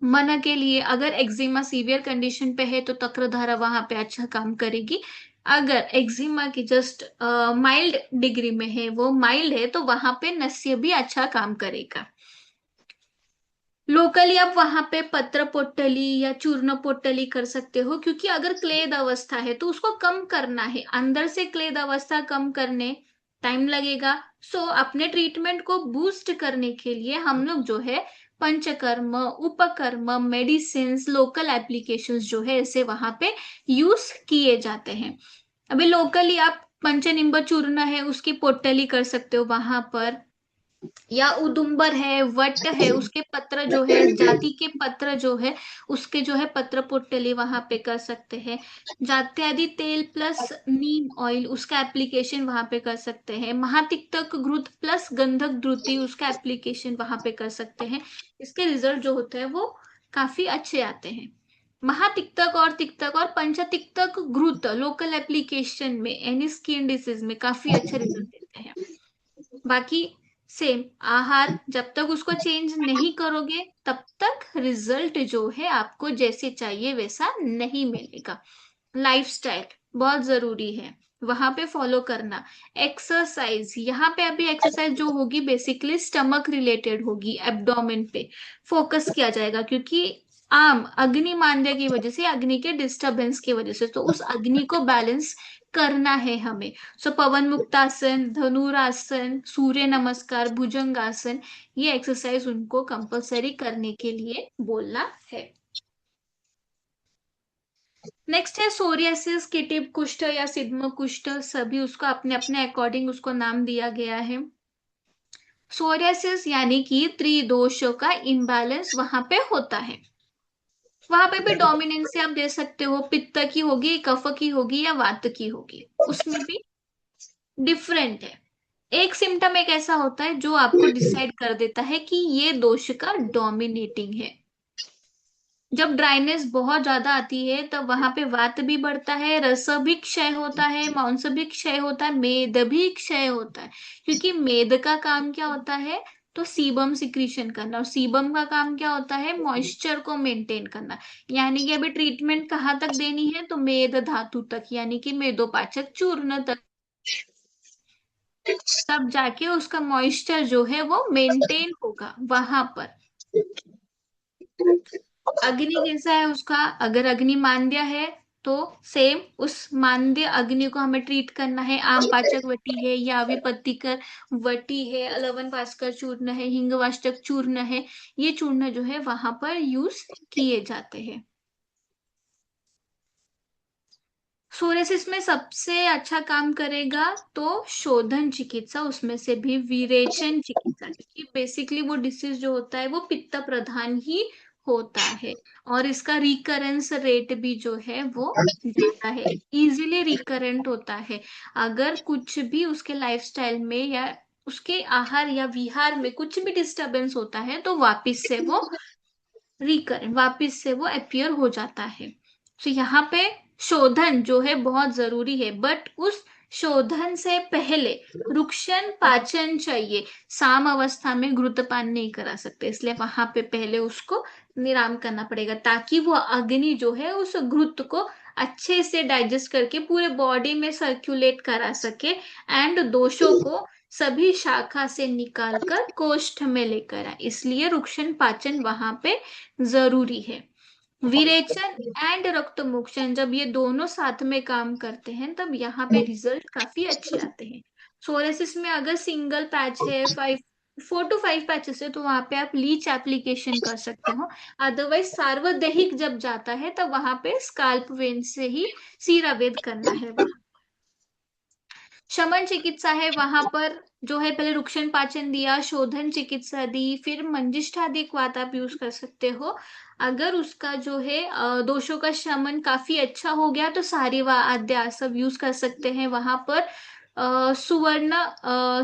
मना के लिए अगर एक्जिमा सीवियर कंडीशन पे है तो तक्रधारा वहां पे अच्छा काम करेगी। अगर एक्जिमा की जस्ट माइल्ड डिग्री में है, वो माइल्ड है, तो वहां पे नस्य भी अच्छा काम करेगा। लोकली आप वहां पे पत्र पोटली या चूर्ण पोटली कर सकते हो, क्योंकि अगर क्लेद अवस्था है तो उसको कम करना है, अंदर से क्लेद अवस्था कम करने टाइम लगेगा। सो अपने ट्रीटमेंट को बूस्ट करने के लिए हम लोग जो है पंचकर्म, उपकर्म, मेडिसिन, लोकल एप्लीकेशंस जो है इसे वहां पे यूज किए जाते हैं। अभी लोकली आप पंचनिंब चूर्ण है उसकी पोटली कर सकते हो वहां पर, या उदुम्बर है, वट है, उसके पत्र जो है, जाति के पत्र जो है उसके जो है पत्र पुट्टली वहां पे कर सकते हैं। जात्यादि तेल प्लस नीम ऑयल उसका एप्लीकेशन वहां पे कर सकते हैं। महातिक्तक घृत प्लस गंधक द्रुति उसका एप्लीकेशन वहां पे कर सकते हैं। इसके रिजल्ट जो होते हैं वो काफी अच्छे आते हैं। महातिक्तक और तिक्तक और पंचतिक्तक घृत लोकल एप्लीकेशन में एनी स्किन डिसीज में काफी अच्छे रिजल्ट देते हैं। बाकी सेम आहार जब तक उसको चेंज नहीं करोगे तब तक रिजल्ट जो है आपको जैसे चाहिए वैसा नहीं मिलेगा। लाइफस्टाइल बहुत जरूरी है वहां पे फॉलो करना। एक्सरसाइज, यहाँ पे अभी एक्सरसाइज जो होगी बेसिकली स्टमक रिलेटेड होगी, एब्डोमेन पे फोकस किया जाएगा, क्योंकि आम अग्नि मांद्य की वजह से, अग्नि के डिस्टरबेंस की वजह से, तो उस अग्नि को बैलेंस करना है हमें। सो पवन मुक्तासन, धनुरासन, सूर्य नमस्कार, भुजंगासन, ये एक्सरसाइज उनको कंपलसरी करने के लिए बोलना है। नेक्स्ट है सोरियासिस, किटिप कुष्ठ या सिद्म कुष्ठ, सभी उसको अपने अपने अकॉर्डिंग उसको नाम दिया गया है। सोरियासिस यानी कि त्रिदोषों का इम्बैलेंस वहां पे होता है। वहां पे भी डोमिनेंस से आप दे सकते हो, पित्त की होगी, कफ की होगी या वात की होगी, उसमें भी डिफरेंट है। एक सिम्टम एक ऐसा होता है जो आपको डिसाइड कर देता है कि ये दोष का डोमिनेटिंग है। जब ड्राइनेस बहुत ज्यादा आती है तब वहां पे वात भी बढ़ता है, रस भी क्षय होता है, मांस भी क्षय होता है, मेद भी क्षय होता है। क्योंकि मेद का काम क्या होता है, तो सीबम सिक्रीशन करना, और सीबम का काम क्या होता है, मॉइस्चर को मेंटेन करना। यानी कि अभी ट्रीटमेंट कहाँ तक देनी है, तो मेद धातु तक, यानी कि मेदोपाचक चूर्ण तक, तब जाके उसका मॉइस्चर जो है वो मेंटेन होगा वहां पर। अग्नि कैसा है उसका, अगर अग्नि मांद्य है तो सेम उस मांद्य अग्नि को हमें ट्रीट करना है। आम पाचक वटी है या विपत्तिकर वटी है, अलवन भास्कर चूर्ण है, हिंगवाष्टक चूर्ण है, ये चूर्ण जो है वहां पर यूज किए जाते हैं। सोरेसिस में सबसे अच्छा काम करेगा तो शोधन चिकित्सा, उसमें से भी विरेचन चिकित्सा, क्योंकि बेसिकली वो डिसीज जो होता है वो पित्त प्रधान ही होता है, और इसका रिकरेंस रेट भी जो है वो ज्यादा है, इजीली रिकरेंट होता है। अगर कुछ भी उसके लाइफस्टाइल में या उसके आहार या विहार में कुछ भी डिस्टरबेंस होता है तो वापिस से वो अपीयर हो जाता है। तो यहाँ पे शोधन जो है बहुत जरूरी है, बट उस शोधन से पहले रुक्षण पाचन चाहिए। साम अवस्था में घृतपान नहीं करा सकते, इसलिए वहां पे पहले उसको निराम करना पड़ेगा, ताकि वो अग्नि जो है उस घृत को अच्छे से डाइजेस्ट करके पूरे बॉडी में सर्कुलेट करा सके, एंड दोषों को सभी शाखा से निकालकर कोष्ठ में लेकर आए, इसलिए रुक्षण पाचन वहां पे जरूरी है। विरेचन एंड रक्त मोक्षण, जब ये दोनों साथ में काम करते हैं तब यहाँ पे रिजल्ट काफी अच्छे आते हैं। सोरेसिस में अगर सिंगल पैच है, 4 to 5 पैचेस है, तो वहां पे आप लीच एप्लीकेशन कर सकते हो। अदरवाइज सार्वदेहिक जब जाता है तब वहां पे स्काल्प वेन से ही सीरा वेद करना है वहां। शमन चिकित्सा है, वहां पर जो है पहले रुक्षण पाचन दिया, शोधन चिकित्सा दी, फिर मंजिष्ठादिक वात आप यूज कर सकते हो। अगर उसका जो है दोषों का शमन काफी अच्छा हो गया तो सारी व आद्य सब यूज कर सकते हैं वहां पर। सुवर्ण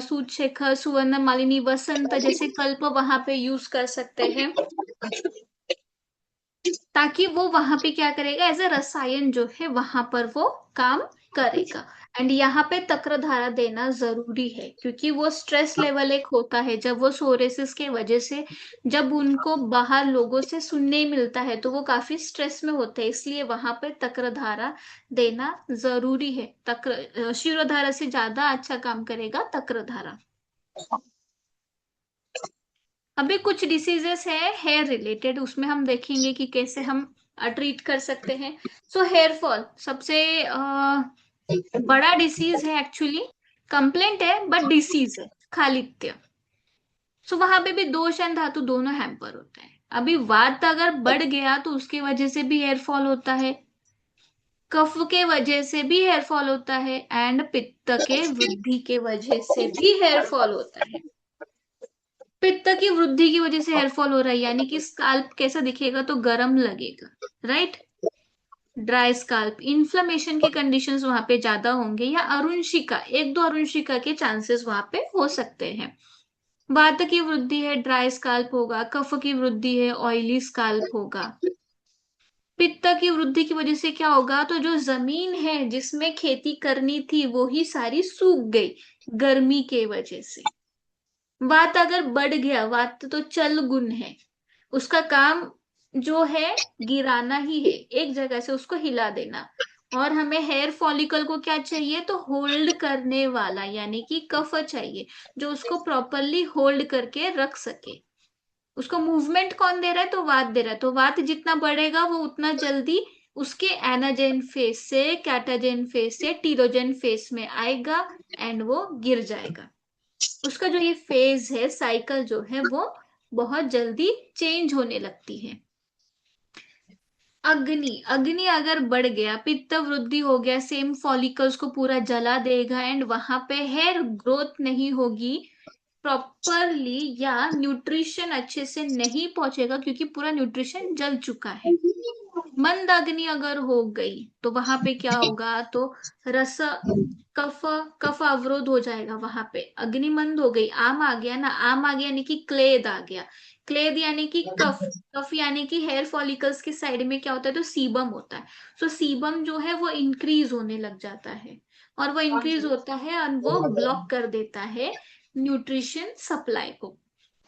सूतशेखर, सुवर्ण मालिनी, वसंत जैसे कल्प वहां पे यूज कर सकते हैं, ताकि वो वहां पे क्या करेगा, एज अ रसायन जो है वहां पर वो काम करेगा। एंड यहाँ पे तक्रधारा देना जरूरी है, क्योंकि वो स्ट्रेस लेवल एक होता है, जब वो सोरेसिस के वजह से जब उनको बाहर लोगों से सुनने मिलता है तो वो काफी स्ट्रेस में होते हैं, इसलिए वहां पे तक्रधारा देना जरूरी है। तक्र शिरोधारा से ज्यादा अच्छा काम करेगा तक्रधारा। अभी कुछ डिसीजेस है हेयर रिलेटेड, उसमें हम देखेंगे कि कैसे हम ट्रीट कर सकते हैं। सो हेयर फॉल सबसे बड़ा डिसीज है एक्चुअली, कंप्लेंट है बट डिसीज है, खालित्य। सो वहां पे भी दोष एंड धातु दोनों हैम्पर होता है। अभी वात अगर बढ़ गया तो उसकी वजह से भी हेयर फॉल होता है, कफ के वजह से भी हेयर फॉल होता है, एंड पित्त के वृद्धि के वजह से भी हेयर फॉल होता है। पित्त की वृद्धि की वजह से हेयर फॉल हो रहा है, यानी कि स्काल्प कैसा दिखेगा, तो गर्म लगेगा, राइट। ड्राई स्काल्प, इन्फ्लेमेशन की कंडीशंस वहां पे ज्यादा होंगे, या अरुणशिका, एक दो अरुणशिका के चांसेस वहां पे हो सकते हैं। वात की वृद्धि है, ड्राई स्काल्प होगा, कफ की वृद्धि है, ऑयली स्काल्प होगा। पित्त की वृद्धि की वजह से क्या होगा, तो जो जमीन है जिसमें खेती करनी थी वो ही सारी सूख गई गर्मी के वजह से। वात अगर बढ़ गया, वात तो चल गुण है, उसका काम जो है गिराना ही है, एक जगह से उसको हिला देना। और हमें हेयर फॉलिकल को क्या चाहिए, तो होल्ड करने वाला, यानी कि कफ चाहिए, जो उसको प्रॉपरली होल्ड करके रख सके। उसको मूवमेंट कौन दे रहा है, तो वात दे रहा है, तो वात जितना बढ़ेगा वो उतना जल्दी उसके एनाजेन फेस से कैटाजेन फेस से टीरोजेन फेस में आएगा, एंड वो गिर जाएगा। उसका जो ये फेज है, साइकिल जो है वो बहुत जल्दी चेंज होने लगती है। अग्नि, अग्नि अगर बढ़ गया, पित्त वृद्धि हो गया, सेम फॉलिकल्स को पूरा जला देगा, एंड वहां पे हेयर ग्रोथ नहीं होगी प्रॉपरली, या न्यूट्रिशन अच्छे से नहीं पहुंचेगा क्योंकि पूरा न्यूट्रिशन जल चुका है। मंद अग्नि अगर हो गई तो वहां पे क्या होगा, तो रस कफ कफ अवरोध हो जाएगा वहां पे। अग्नि मंद हो गई, आम आ गया ना, आम आ गया यानी कि क्लेद आ गया, क्लेद यानी कि कफ, कफ यानी कि हेयर फॉलिकल्स के साइड में क्या होता है, तो सीबम होता है। सो सीबम जो है वो इंक्रीज होने लग जाता है, और वो इंक्रीज होता है और वो ब्लॉक कर देता है न्यूट्रिशन सप्लाई को।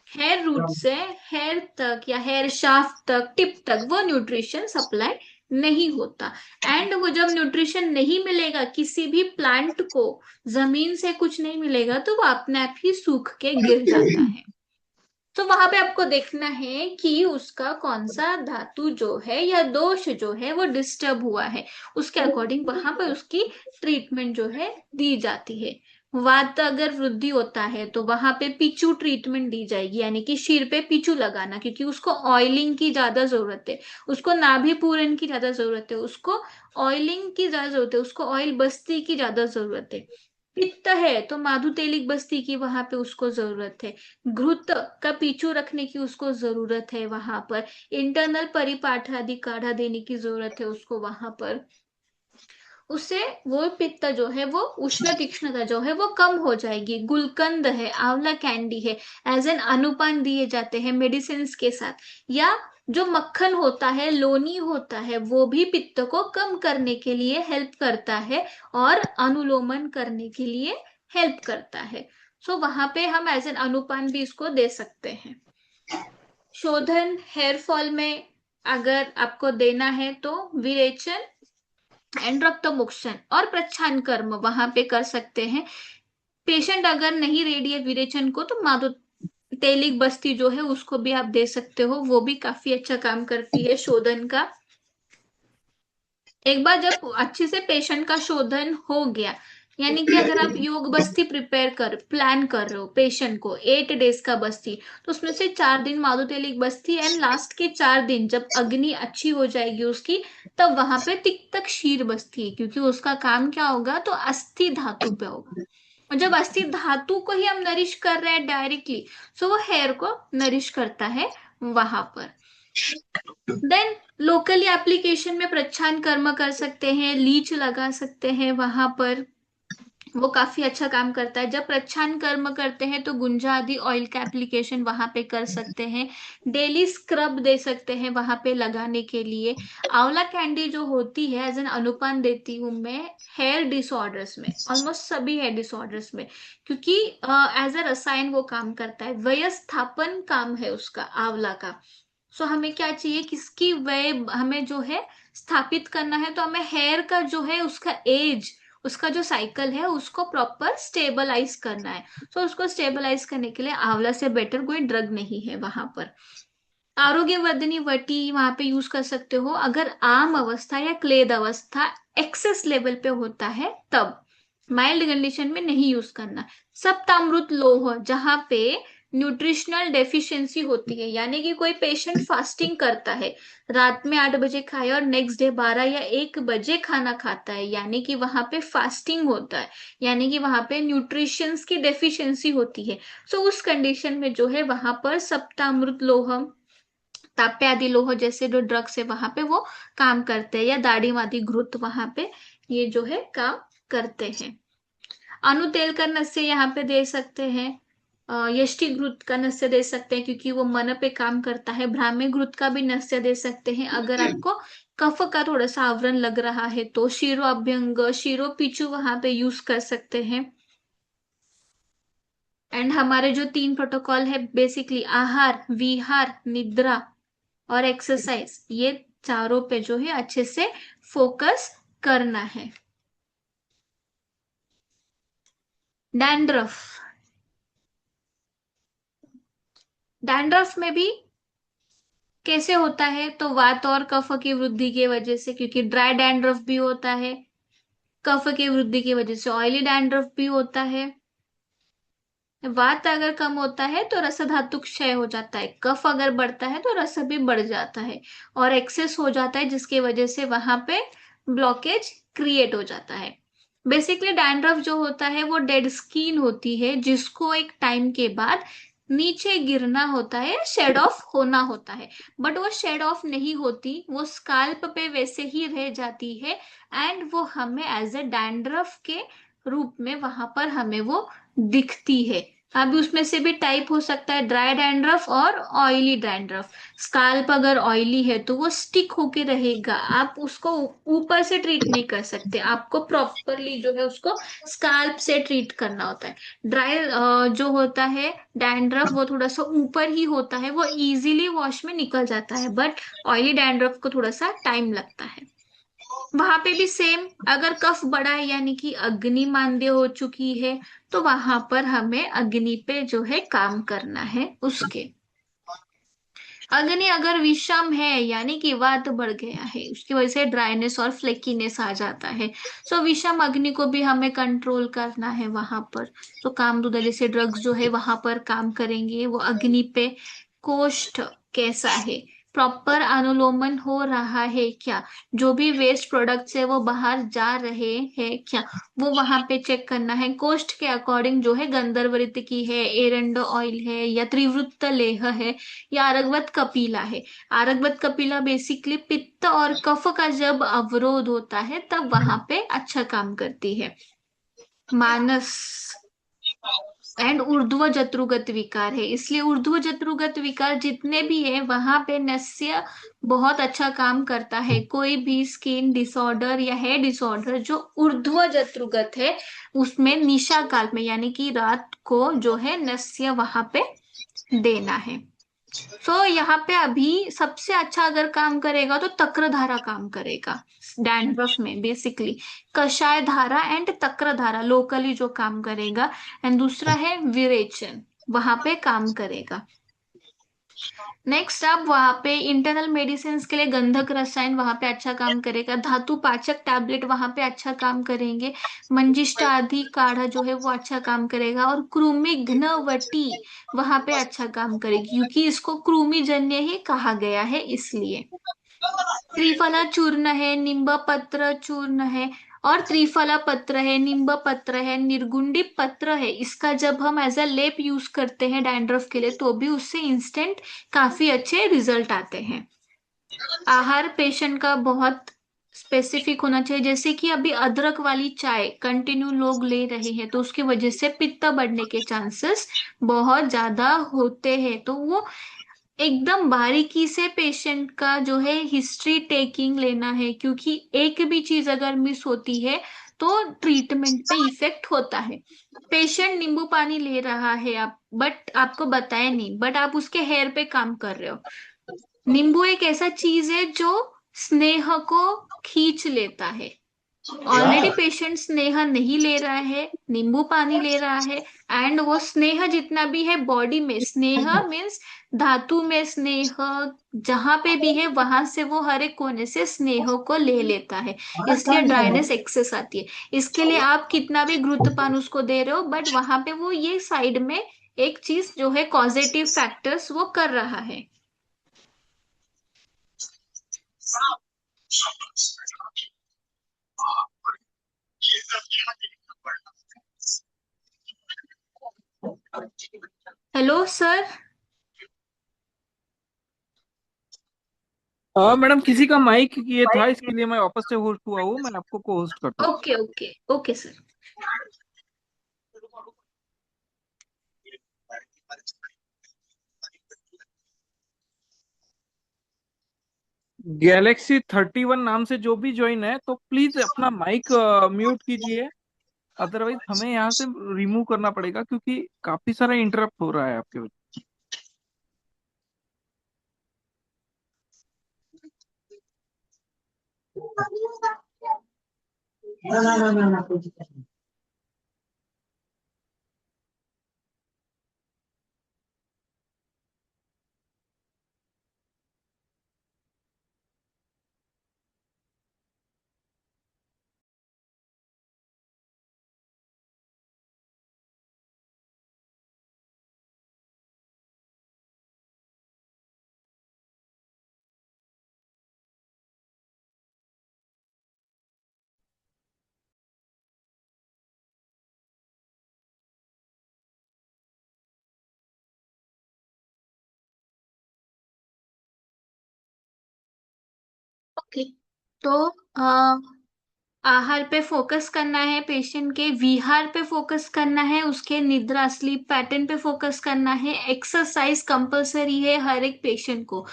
हेयर रूट से हेयर तक या हेयर शाफ्ट तक, टिप तक वो न्यूट्रिशन सप्लाई नहीं होता। एंड वो जब न्यूट्रिशन नहीं मिलेगा किसी भी प्लांट को, जमीन से कुछ नहीं मिलेगा, तो वो अपने आप ही सूख के गिर जाता है। तो वहां पे आपको देखना है कि उसका कौन सा धातु जो है या दोष जो है वो डिस्टर्ब हुआ है, उसके अकॉर्डिंग वहां पर उसकी ट्रीटमेंट जो है दी जाती है। वात अगर वृद्धि होता है तो वहां पे पिचू ट्रीटमेंट दी जाएगी, यानी कि सिर पे पिचू लगाना, क्योंकि उसको ऑयलिंग की ज्यादा जरूरत है, उसको नाभि पूरन की ज्यादा जरूरत है, उसको ऑयलिंग की ज्यादा जरूरत है, उसको ऑयल बस्ती की ज्यादा जरूरत है। पित्त है तो माधुतेलिक बस्ती की वहां पे उसको जरूरत है। घृत का पीछू रखने की उसको जरूरत है वहां पर। इंटरनल परिपाठ आदि काढ़ा देने की जरूरत है उसको वहां पर। उससे वो पित्त जो है वो उष्ण तीक्ष्णता जो है वो कम हो जाएगी। गुलकंद है, आंवला कैंडी है, एज एन अनुपान दिए जाते हैं मेडिसिन के साथ। या जो मक्खन होता है, लोनी होता है, वो भी पित्त को कम करने के लिए हेल्प करता है, और अनुलोमन करने के लिए हेल्प करता है। सो वहां पे हम एज एन अनुपान भी इसको दे सकते हैं। शोधन हेयर फॉल में अगर आपको देना है तो विरेचन एंड रक्त मोक्षण और प्रच्छान कर्म वहां पे कर सकते हैं। पेशेंट अगर नहीं रेडी है विरेचन को तो माधो तेलिक बस्ती जो है उसको भी आप दे सकते हो, वो भी काफी अच्छा काम करती है शोधन का। एक बार जब अच्छे से पेशेंट का शोधन हो गया, यानी कि अगर आप योग बस्ती प्रिपेयर कर प्लान कर रहे हो पेशेंट को 8 डेज का बस्ती, तो उसमें से 4 दिन माधुतेलिक बस्ती एंड लास्ट के 4 दिन जब अग्नि अच्छी हो जाएगी उसकी, तब वहां पे तिक्तक क्षीर बस्ती है, क्योंकि उसका काम क्या होगा, तो अस्थि धातु पे होगा। और जब अस्थि धातु को ही हम नरिश कर रहे हैं डायरेक्टली, सो वो हेयर को नरिश करता है वहां पर। देन लोकली एप्लीकेशन में प्रच्छन्न कर्म कर सकते हैं, लीच लगा सकते हैं वहां पर, वो काफी अच्छा काम करता है। जब प्रच्छन्न कर्म करते हैं तो गुंजा आदि ऑयल का एप्लीकेशन वहां पे कर सकते हैं। डेली स्क्रब दे सकते हैं वहां पे लगाने के लिए। आंवला कैंडी जो होती है एज एन अनुपान देती हूँ मैं हेयर डिसऑर्डर्स में, ऑलमोस्ट सभी हेयर डिसऑर्डर्स में, क्योंकि एज अ रसायन वो काम करता है, व्यवस्थापन काम है उसका आंवला का। सो हमें क्या चाहिए, किसकी वय हमें जो है स्थापित करना है, तो हमें हेयर का जो है उसका एज, उसका जो साइकिल है उसको प्रॉपर स्टेबलाइज करना है। सो उसको स्टेबलाइज करने के लिए आंवला से बेटर कोई ड्रग नहीं है वहां पर। आरोग्यवर्धिनी वटी वहां पे यूज कर सकते हो अगर आम अवस्था या क्लेद अवस्था एक्सेस लेवल पे होता है तब। माइल्ड कंडीशन में नहीं यूज करना। सप्तामृत लोह जहां पे न्यूट्रिशनल डेफिशिएंसी होती है, यानी कि कोई पेशेंट फास्टिंग करता है, रात में 8 बजे खाए और नेक्स्ट डे 12 या 1 बजे खाना खाता है, यानी कि वहां पे फास्टिंग होता है, यानी कि वहां पे न्यूट्रिशंस की डेफिशिएंसी होती है। सो उस कंडीशन में जो है वहां पर सप्तामृत लोह, ताप्य आदि लोह जैसे जो ड्रग्स है वहां पे वो काम करते हैं, या दाढ़ी वादी घृत वहां पे ये जो है काम करते हैं। अनु तेल का नस्य यहाँ पे दे सकते हैं। यष्टि घृत का नस्य दे सकते हैं क्योंकि वो मन पे काम करता है। ब्राह्मी घृत का भी नस्य दे सकते हैं अगर आपको कफ का थोड़ा सा आवरण लग रहा है तो। शीरो अभ्यंग, शीरो पीछू वहां पे यूज कर सकते हैं। एंड हमारे जो 3 प्रोटोकॉल है बेसिकली आहार, विहार, निद्रा और एक्सरसाइज, ये चारों पे जो है अच्छे से फोकस करना है। डैंड्रफ, डैंड्रफ में भी कैसे होता है, तो वात और कफ की वृद्धि की वजह से, क्योंकि ड्राई डैंड्रफ भी होता है, कफ की वृद्धि की वजह से ऑयली डैंड्रफ भी होता है। वात अगर कम होता है तो रस धातु क्षय हो जाता है, कफ अगर बढ़ता है तो रस भी बढ़ जाता है और एक्सेस हो जाता है, जिसकी वजह से वहां पे ब्लॉकेज क्रिएट हो जाता है। बेसिकली डैंड्रफ जो होता है वो डेड स्किन होती है जिसको एक टाइम के बाद नीचे गिरना होता है, शेड ऑफ होना होता है, बट वो शेड ऑफ नहीं होती, वो स्काल्प पे वैसे ही रह जाती है एंड वो हमें एज ए डैंड्रफ के रूप में वहां पर हमें वो दिखती है। अभी उसमें से भी टाइप हो सकता है, ड्राई डैंड्रफ और ऑयली डैंड्रफ। स्काल्प अगर ऑयली है तो वो स्टिक होके रहेगा, आप उसको ऊपर से ट्रीट नहीं कर सकते, आपको प्रॉपरली जो है उसको स्काल्प से ट्रीट करना होता है। ड्राई जो होता है डैंड्रफ वो थोड़ा सा ऊपर ही होता है, वो इजीली वॉश में निकल जाता है, बट ऑयली डैंड्रफ को थोड़ा सा टाइम लगता है। वहां पे भी सेम, अगर कफ बड़ा है यानी कि अग्नि मांद्य हो चुकी है, तो वहां पर हमें अग्नि पे जो है काम करना है उसके। अग्नि अगर विषम है यानी कि वात बढ़ गया है, उसकी वजह से ड्राइनेस और फ्लेकीनेस आ जाता है, सो विषम अग्नि को भी हमें कंट्रोल करना है वहां पर। तो कामदूदा जैसे ड्रग्स जो है वहां पर काम करेंगे वो अग्नि पे। कोष्ठ कैसा है, प्रॉपर अनुलोमन हो रहा है क्या, जो भी वेस्ट प्रोडक्ट्स है वो बाहर जा रहे हैं क्या, वो वहां पे चेक करना है। कोष्ठ के अकॉर्डिंग जो है गंधर्वृत्त की है, एरंडो ऑयल है, या त्रिवृत्त लेह है, या अरगवत कपिला है। अरगवत कपिला बेसिकली पित्त और कफ का जब अवरोध होता है तब वहां पे अच्छा काम करती है। मानस एंड ऊर्ध्व जत्रुगत विकार है, इसलिए ऊर्ध्व जत्रुगत विकार जितने भी है वहां पे नस्य बहुत अच्छा काम करता है। कोई भी स्किन डिसऑर्डर या हेयर डिसऑर्डर जो ऊर्ध्व जत्रुगत है उसमें निशा काल में यानी कि रात को जो है नस्य वहां पे देना है। तो यहाँ पे अभी सबसे अच्छा अगर काम करेगा तो तक्रधारा काम करेगा डैंड्रफ में बेसिकली। कषाय धारा एंड तक्रधारा लोकली जो काम करेगा। एंड दूसरा है विरेचन, वहां पे काम करेगा। नेक्स्ट अब वहां पे इंटरनल मेडिसिन के लिए गंधक रसायन वहां पे अच्छा काम करेगा। धातु पाचक टैबलेट वहां पे अच्छा काम करेंगे। मंजिष्ठा आदि काढ़ा जो है वो अच्छा काम करेगा। और कृमि घ्नवटी वहां पे अच्छा काम करेगी, क्योंकि इसको कृमि जन्य ही कहा गया है इसलिए। त्रिफला चूर्ण है, निम्ब पत्र चूर्ण है, और त्रिफला पत्र है, निम्ब पत्र है, निर्गुंडी पत्र है। इसका जब हम एज अ लेप यूज करते हैं डैंड्रफ के लिए तो भी उससे इंस्टेंट काफी अच्छे रिजल्ट आते हैं। आहार पेशेंट का बहुत स्पेसिफिक होना चाहिए, जैसे कि अभी अदरक वाली चाय कंटिन्यू लोग ले रहे हैं तो उसकी वजह से पित्त बढ़ने के चांसेस बहुत ज्यादा होते हैं। तो वो एकदम बारीकी से पेशेंट का जो है हिस्ट्री टेकिंग लेना है, क्योंकि एक भी चीज अगर मिस होती है तो ट्रीटमेंट पे इफेक्ट होता है। पेशेंट नींबू पानी ले रहा है आप, बट आपको बताया नहीं, बट आप उसके हेयर पे काम कर रहे हो। नींबू एक ऐसा चीज है जो स्नेह को खींच लेता है। ऑलरेडी पेशेंट स्नेह नहीं ले रहा है, नींबू पानी ले रहा है, एंड वो स्नेह जितना भी है बॉडी में, स्नेह मीन्स धातु में स्नेह, जहां पे भी है वहां से वो हर एक कोने से स्नेह को ले लेता है। इसलिए ड्राइनेस एक्सेस आती है। इसके लिए आप कितना भी घृतपान उसको दे रहे हो, बट वहां पे वो ये साइड में एक चीज जो है कॉजेटिव फैक्टर्स वो कर रहा है। Hello sir. मैडम किसी का माइक ये था, इसके लिए मैं वापस से होस्ट हुआ हूँ, मैं आपको को होस्ट करता हूँ। Okay okay okay sir. Galaxy 31 नाम से जो भी ज्वाइन है तो प्लीज अपना माइक म्यूट कीजिए। अदरवाइज हमें यहाँ से रिमूव करना पड़ेगा, क्योंकि काफी सारा इंटरप्ट हो रहा है आपके वजह ओके। तो आहार पे फोकस करना है, पेशेंट के विहार पे फोकस करना है, उसके निद्रा स्लीप पैटर्न पे फोकस करना है। एक्सरसाइज कंपलसरी है हर एक पेशेंट को।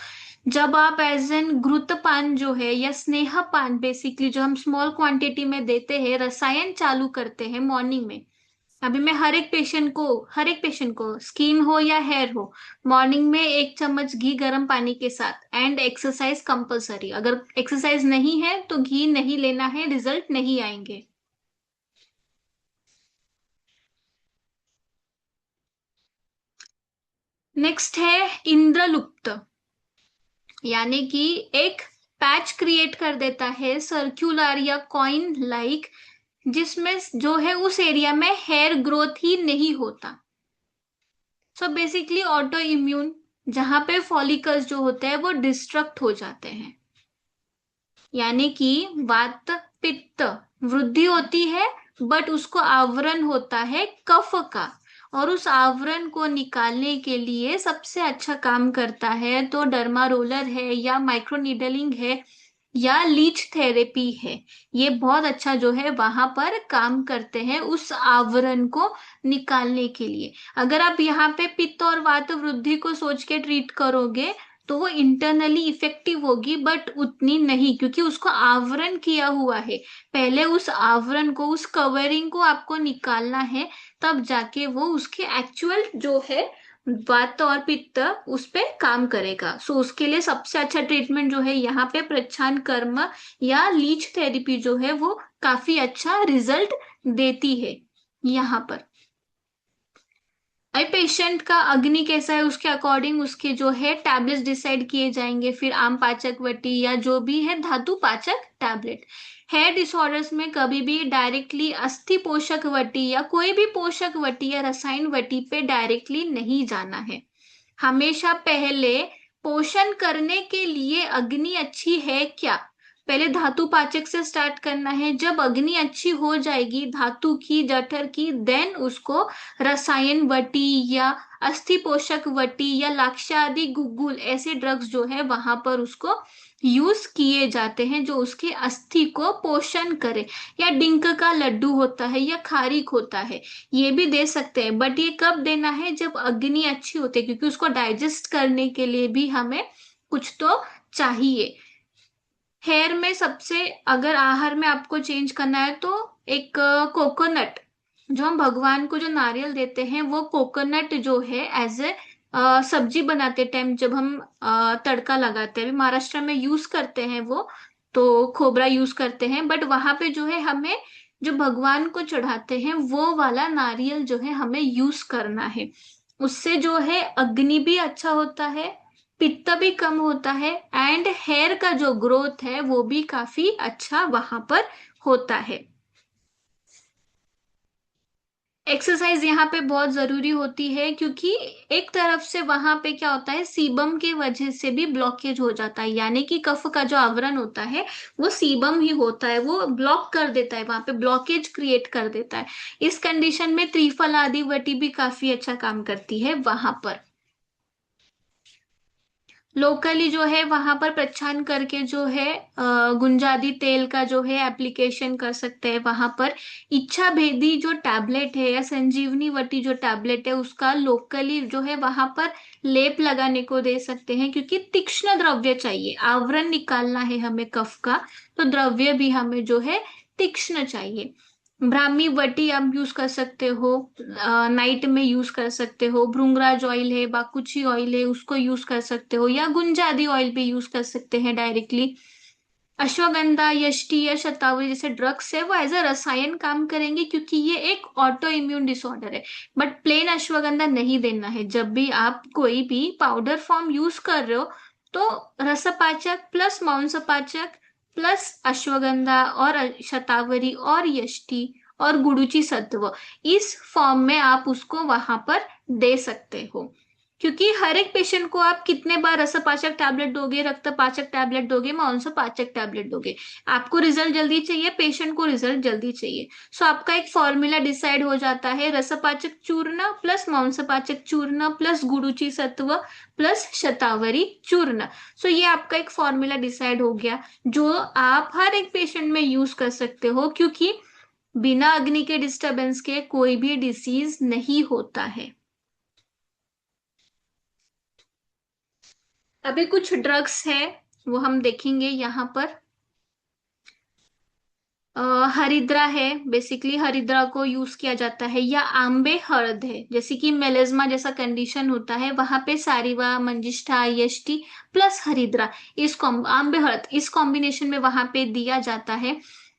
जब आप एज एन घृतपान जो है या स्नेह पान बेसिकली जो हम स्मॉल क्वांटिटी में देते हैं, रसायन चालू करते हैं मॉर्निंग में। अभी मैं हर एक पेशेंट को स्किन हो या हेयर हो, मॉर्निंग में 1 चम्मच घी गर्म पानी के साथ, एंड एक्सरसाइज कंपलसरी। अगर एक्सरसाइज नहीं है तो घी नहीं लेना है, रिजल्ट नहीं आएंगे। नेक्स्ट है इंद्रलुप्त, यानी कि एक पैच क्रिएट कर देता है सर्क्यूलर या कॉइन लाइक, जिसमें जो है उस एरिया में हेयर ग्रोथ ही नहीं होता। सो बेसिकली ऑटो इम्यून, जहां पे फॉलिकल्स जो होते हैं वो डिस्ट्रक्ट हो जाते हैं। यानी कि वात पित्त वृद्धि होती है, बट उसको आवरण होता है कफ का। और उस आवरण को निकालने के लिए सबसे अच्छा काम करता है तो डर्मा रोलर है, या माइक्रोनीडलिंग है, या लीच थेरेपी है। ये बहुत अच्छा जो है वहां पर काम करते हैं उस आवरण को निकालने के लिए। अगर आप यहाँ पे पित्त और वात वृद्धि को सोच के ट्रीट करोगे तो वो इंटरनली इफेक्टिव होगी, बट उतनी नहीं, क्योंकि उसको आवरण किया हुआ है। पहले उस आवरण को, उस कवरिंग को आपको निकालना है, तब जाके वो उसके एक्चुअल जो है वात और पित्त उस पे काम करेगा। सो उसके लिए सबसे अच्छा ट्रीटमेंट जो है यहाँ पे प्रच्छन्न कर्म या लीच थेरेपी जो है वो काफी अच्छा रिजल्ट देती है यहाँ पर। अब पेशेंट का अग्नि कैसा है उसके अकॉर्डिंग उसके जो है टैबलेट्स डिसाइड किए जाएंगे, फिर आम पाचक वटी या जो भी है धातु पाचक टैबलेट। हेयर डिसऑर्डर्स में कभी भी डायरेक्टली अस्थि पोषक वटी या कोई भी पोषक वटी या रसायन वटी पे डायरेक्टली नहीं जाना है। हमेशा पहले पोषण करने के लिए अग्नि अच्छी है क्या, पहले धातु पाचक से स्टार्ट करना है। जब अग्नि अच्छी हो जाएगी धातु की जठर की, देन उसको रसायन वटी या अस्थि पोषक वटी या लाक्षादि गुग्गुल ऐसे ड्रग्स जो है वहां पर उसको यूज किए जाते हैं जो उसके अस्थि को पोषण करे। या डिंक का लड्डू होता है या खारीक होता है, ये भी दे सकते हैं, बट ये कब देना है जब अग्नि अच्छी होती है, क्योंकि उसको डाइजेस्ट करने के लिए भी हमें कुछ तो चाहिए। हेयर में सबसे अगर आहार में आपको चेंज करना है तो एक कोकोनट, जो हम भगवान को जो नारियल देते हैं वो कोकोनट जो है एज ए सब्जी बनाते टाइम जब हम तड़का लगाते हैं, अभी महाराष्ट्र में यूज करते हैं वो, तो खोबरा यूज करते हैं, बट वहां पे जो है हमें जो भगवान को चढ़ाते हैं वो वाला नारियल जो है हमें यूज करना है। उससे जो है अग्नि भी अच्छा होता है, पित्त भी कम होता है, एंड हेयर का जो ग्रोथ है वो भी काफी अच्छा वहां पर होता है। एक्सरसाइज यहाँ पे बहुत जरूरी होती है, क्योंकि एक तरफ से वहां पे क्या होता है सीबम के वजह से भी ब्लॉकेज हो जाता है, यानी कि कफ का जो आवरण होता है वो सीबम ही होता है, वो ब्लॉक कर देता है, वहां पे ब्लॉकेज क्रिएट कर देता है। इस कंडीशन में त्रिफल आदि वटी भी काफी अच्छा काम करती है वहां पर। लोकली जो है वहां पर प्रच्छान करके जो है गुंजादी तेल का जो है एप्लीकेशन कर सकते हैं वहां पर। इच्छा भेदी जो टैबलेट है या संजीवनी वटी जो टैबलेट है उसका लोकली जो है वहां पर लेप लगाने को दे सकते हैं, क्योंकि तीक्ष्ण द्रव्य चाहिए, आवरण निकालना है हमें कफ का, तो द्रव्य भी हमें जो है तीक्ष्ण चाहिए। ब्राह्मी वटी आप यूज कर सकते हो, नाइट में यूज कर सकते हो। भृंगराज ऑयल है, बाकुची ऑयल है, उसको यूज कर सकते हो, या गुंजादी ऑयल भी यूज कर सकते हैं डायरेक्टली। अश्वगंधा यष्टि या शतावरी जैसे ड्रग्स है वो एज अ रसायन काम करेंगे, क्योंकि ये एक ऑटो इम्यून डिसऑर्डर है। बट प्लेन अश्वगंधा नहीं देना है, जब भी आप कोई भी पाउडर फॉर्म यूज कर रहे हो तो रसपाचक प्लस मांसपाचक प्लस अश्वगंधा और शतावरी और यष्टि और गुडुचि सत्व, इस फॉर्म में आप उसको वहां पर दे सकते हो। क्योंकि हर एक पेशेंट को आप कितने बार रसपाचक टैबलेट दोगे, रक्त पाचक टैबलेट दोगे, मांस पाचक टैबलेट दोगे, आपको रिजल्ट जल्दी चाहिए, पेशेंट को रिजल्ट जल्दी चाहिए। सो आपका एक फॉर्मूला डिसाइड हो जाता है, रसपाचक चूर्ण प्लस मांसपाचक चूर्ण प्लस गुरुचि सत्व प्लस शतावरी चूर्ण। सो ये आपका एक फॉर्मूला डिसाइड हो गया जो आप हर एक पेशेंट में यूज कर सकते हो, क्योंकि बिना अग्नि के डिस्टरबेंस के कोई भी डिसीज नहीं होता है। अभी कुछ ड्रग्स है वो हम देखेंगे यहाँ पर। हरिद्रा है, बेसिकली हरिद्रा को यूज किया जाता है, या आंबे हळद है, जैसे कि मेलेज्मा जैसा कंडीशन होता है वहां पे सारिवा मंजिष्ठा यष्टि प्लस हरिद्रा, इस आंबे हळद इस कॉम्बिनेशन में वहां पे दिया जाता है।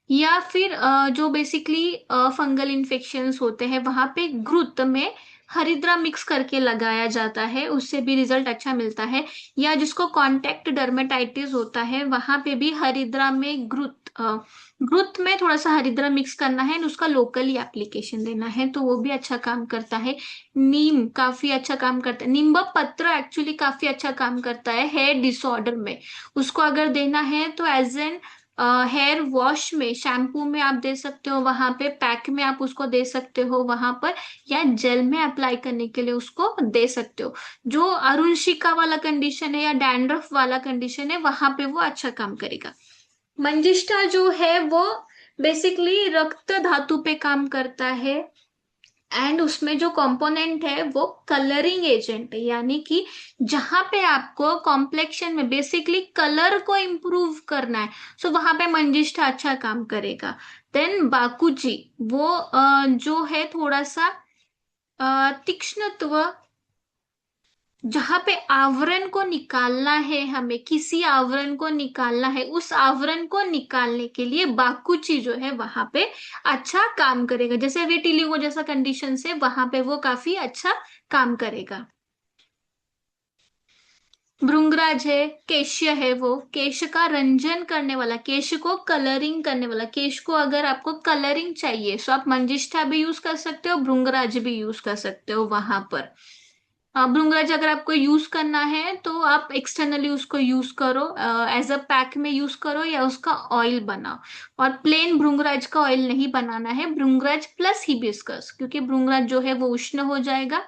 या फिर जो बेसिकली फंगल इन्फेक्शंस होते हैं वहां पे घृत में हरिद्रा मिक्स करके लगाया जाता है, उससे भी रिजल्ट अच्छा मिलता है। या जिसको कॉन्टेक्ट डर्मेटाइटिस होता है वहां पे भी हरिद्रा में घृत में थोड़ा सा हरिद्रा मिक्स करना है, उसका लोकली एप्लीकेशन देना है, तो वो भी अच्छा काम करता है। नीम काफी अच्छा काम करता है, नींब पत्र एक्चुअली काफी अच्छा काम करता है हेयर डिसऑर्डर में। उसको अगर देना है तो एज एन हेयर वॉश में, शैम्पू में आप दे सकते हो, वहां पे पैक में आप उसको दे सकते हो वहां पर, या जेल में अप्लाई करने के लिए उसको दे सकते हो। जो अरुणशिका वाला कंडीशन है या डैंड्रफ वाला कंडीशन है वहां पे वो अच्छा काम करेगा। मंजिष्ठा जो है वो बेसिकली रक्त धातु पे काम करता है, एंड उसमें जो कंपोनेंट है वो कलरिंग एजेंट है, यानी कि जहां पे आपको कॉम्प्लेक्शन में बेसिकली कलर को इम्प्रूव करना है, सो वहां पे मंजिष्ठा अच्छा काम करेगा। देन बाकुची वो जो है थोड़ा सा तीक्ष्णत्व जहां पे आवरण को निकालना है, हमें किसी आवरण को निकालना है, उस आवरण को निकालने के लिए बाकुची जो है वहां पे अच्छा काम करेगा। जैसे विटिलिगो जैसा कंडीशन है वहां पे वो काफी अच्छा काम करेगा। भृंगराज है, केश्य है, वो केश का रंजन करने वाला, केश को कलरिंग करने वाला। केश को अगर आपको कलरिंग चाहिए तो आप मंजिष्ठा भी यूज कर सकते हो, भृंगराज भी यूज कर सकते हो वहां पर। भृंगराज अगर आपको यूज करना है तो आप एक्सटर्नली उसको यूज करो, एज अ पैक में यूज करो या उसका ऑयल बनाओ। और प्लेन भृंगराज का ऑयल नहीं बनाना है, भृंगराज प्लस हिबिस्कस, क्योंकि भृंगराज जो है वो उष्ण हो जाएगा।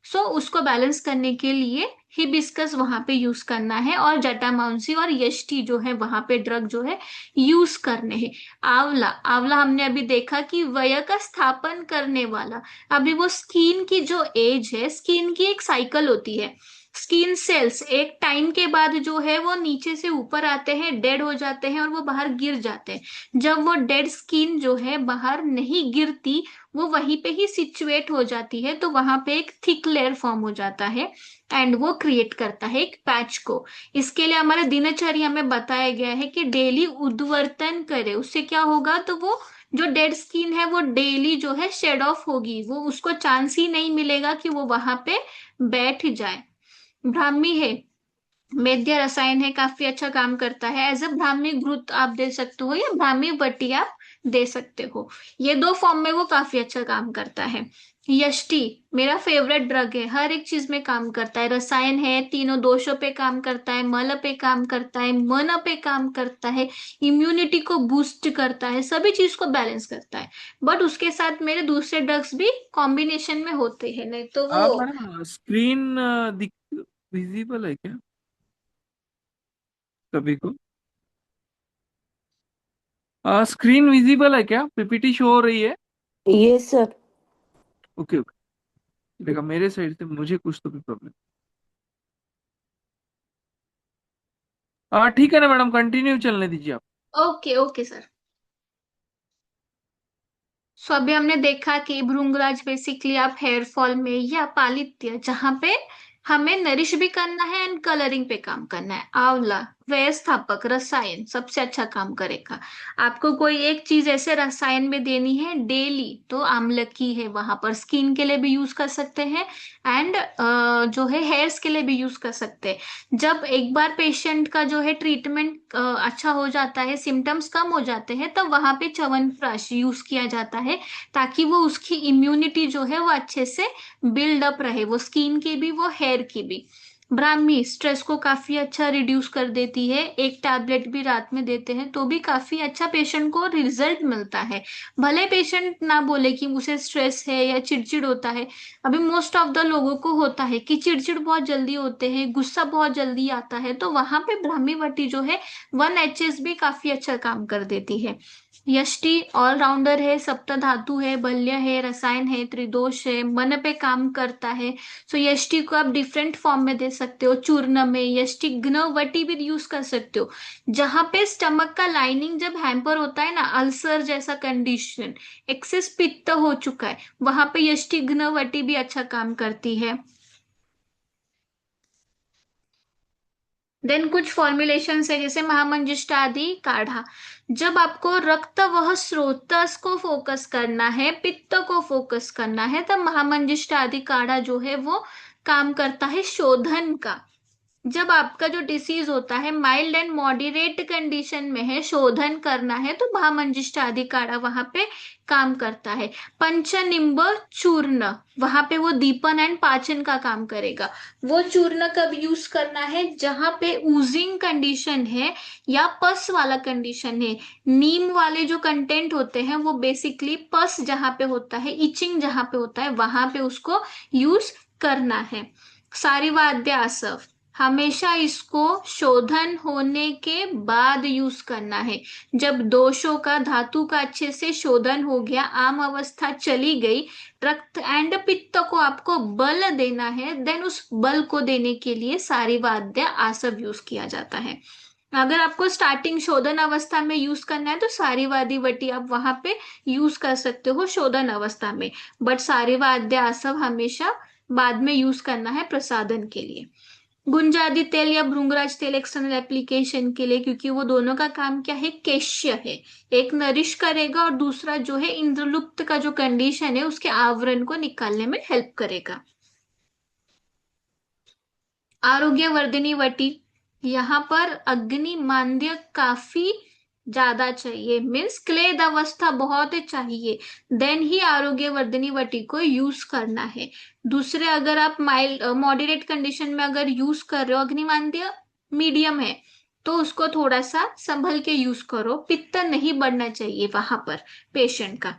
सो उसको बैलेंस करने के लिए हिबिस्कस वहां पे यूज करना है, और जटामांसी और यष्टि जो है वहां पे ड्रग जो है यूज करने हैं। आंवला, आंवला हमने अभी देखा कि वय का स्थापन करने वाला। अभी वो स्किन की जो एज है, स्किन की एक साइकिल होती है। स्किन सेल्स एक टाइम के बाद जो है वो नीचे से ऊपर आते हैं, डेड हो जाते हैं और वो बाहर गिर जाते हैं। जब वो डेड स्किन जो है बाहर नहीं गिरती, वो वहीं पे ही सिचुएट हो जाती है, तो वहां पे एक थिक लेयर फॉर्म हो जाता है एंड वो क्रिएट करता है एक पैच को। इसके लिए हमारे दिनचर्या में बताया गया है कि डेली उद्वर्तन करे, उससे क्या होगा, तो वो जो डेड स्किन है वो डेली जो है शेड ऑफ होगी, वो उसको चांस ही नहीं मिलेगा कि वो वहां पे बैठ जाए। ब्राह्मी है, मेध्य रसायन है, काफी अच्छा काम करता है। एज अ ब्राह्मी घृत आप दे सकते हो या ब्राह्मी बट्टी आप दे सकते हो। ये दो फॉर्म में वो काफी अच्छा काम करता है। यष्टि मेरा फेवरेट ड्रग है, हर एक चीज में काम करता है। रसायन है, तीनों दोषों पे काम करता है, मल पे काम करता है, मन पे काम करता है, इम्यूनिटी को बूस्ट करता है, सभी चीज को बैलेंस करता है। बट उसके साथ मेरे दूसरे ड्रग्स भी कॉम्बिनेशन में होते हैं, नहीं तो वो। मैडम स्क्रीन दिख विजिबल है क्या सभी को? स्क्रीन विजिबल है क्या? पीपीटी शो हो रही है? Yes sir. Okay okay. देखा, मेरे साइड से मुझे कुछ तो भी प्रॉब्लम। ठीक है ना मैडम, कंटिन्यू चलने दीजिए आप। Okay okay sir. सो अभी हमने देखा कि भृंगराज बेसिकली आप हेयर फॉल में या पालित्य जहां पे हमें नरिश भी करना है एंड कलरिंग पे काम करना है। आंवला व्यवस्थापक रसायन सबसे अच्छा काम करेगा। आपको कोई एक चीज ऐसे रसायन में देनी है डेली, तो आमलकी है, वहां पर स्किन के लिए भी यूज कर सकते हैं एंड जो है हेयर्स के लिए भी यूज कर सकते हैं। जब एक बार पेशेंट का जो है ट्रीटमेंट अच्छा हो जाता है, सिम्टम्स कम हो जाते हैं, तब वहां पे च्यवनप्राश यूज किया जाता है, ताकि वो उसकी इम्यूनिटी जो है वो अच्छे से बिल्ड अप रहे, वो स्किन की भी वो हेयर की भी। ब्राह्मी स्ट्रेस को काफी अच्छा रिड्यूस कर देती है, एक टैबलेट भी रात में देते हैं तो भी काफी अच्छा पेशेंट को रिजल्ट मिलता है। भले पेशेंट ना बोले कि मुझे स्ट्रेस है या चिड़चिड़ होता है, अभी मोस्ट ऑफ द लोगों को होता है कि चिड़चिड़ बहुत जल्दी होते हैं, गुस्सा बहुत जल्दी आता है, तो वहां पे ब्राह्मी बट्टी जो है 1 HS भी काफी अच्छा काम कर देती है। यष्टि ऑलराउंडर है, सप्त धातु है, बल्य है, रसायन है, त्रिदोष है, मन पे काम करता है। सो यष्टि को आप डिफरेंट फॉर्म में दे सकते हो, चूर्ण में यष्टि घ्नवटी भी यूज कर सकते हो। जहां पे स्टमक का लाइनिंग जब हैम्पर होता है ना, अल्सर जैसा कंडीशन, एक्सेस पित्त हो चुका है, वहां पे यष्टि घ्नवटी भी अच्छा काम करती है। देन कुछ फॉर्मुलेशन है जैसे महामंजिष्ठा आदि काढ़ा। जब आपको रक्त वह स्रोतस को फोकस करना है, पित्त को फोकस करना है, तब महामंजिष्ठा आदि काढ़ा जो है वो काम करता है शोधन का। जब आपका जो डिसीज होता है माइल्ड एंड मॉडरेट कंडीशन में है, शोधन करना है, तो महामंजिष्ठा आदि काढ़ा वहां पे काम करता है। पंचनिंब चूर्ण, वहां पे वो दीपन एंड पाचन का काम करेगा। वो चूर्ण कब यूज करना है, जहां पे ऊजिंग कंडीशन है या पस वाला कंडीशन है। नीम वाले जो कंटेंट होते हैं वो बेसिकली पस जहां पे होता है, इचिंग जहां पे होता है, वहां पे उसको यूज करना है। सारी वाद्य आसव, हमेशा इसको शोधन होने के बाद यूज करना है। जब दोषों का धातु का अच्छे से शोधन हो गया, आम अवस्था चली गई, रक्त एंड पित्त को आपको बल देना है, देन उस बल को देने के लिए सारी वाद्य आसव यूज किया जाता है। अगर आपको स्टार्टिंग शोधन अवस्था में यूज करना है तो सारी वादी वटी आप वहां पे यूज कर सकते हो शोधन अवस्था में, बट सारी वाद्य आसव हमेशा बाद में यूज करना है प्रसाधन के लिए। गुंजादि तेल या भृंगराज तेल एक्सटर्नल एप्लीकेशन के लिए, क्योंकि वो दोनों का काम क्या है, केश्य है। एक नरिश करेगा और दूसरा जो है इंद्रलुप्त का जो कंडीशन है उसके आवरण को निकालने में हेल्प करेगा। आरोग्यवर्धिनी वटी, यहाँ पर अग्नि मांद्य काफी ज्यादा चाहिए, मीन्स क्लेद अवस्था बहुत चाहिए, देन ही आरोग्यवर्धिनी वटी को यूज करना है। दूसरे अगर आप माइल्ड मॉडरेट कंडीशन में अगर यूज कर रहे हो, अग्निमांद्य मीडियम है, तो उसको थोड़ा सा संभल के यूज करो, पित्त नहीं बढ़ना चाहिए वहां पर पेशेंट का।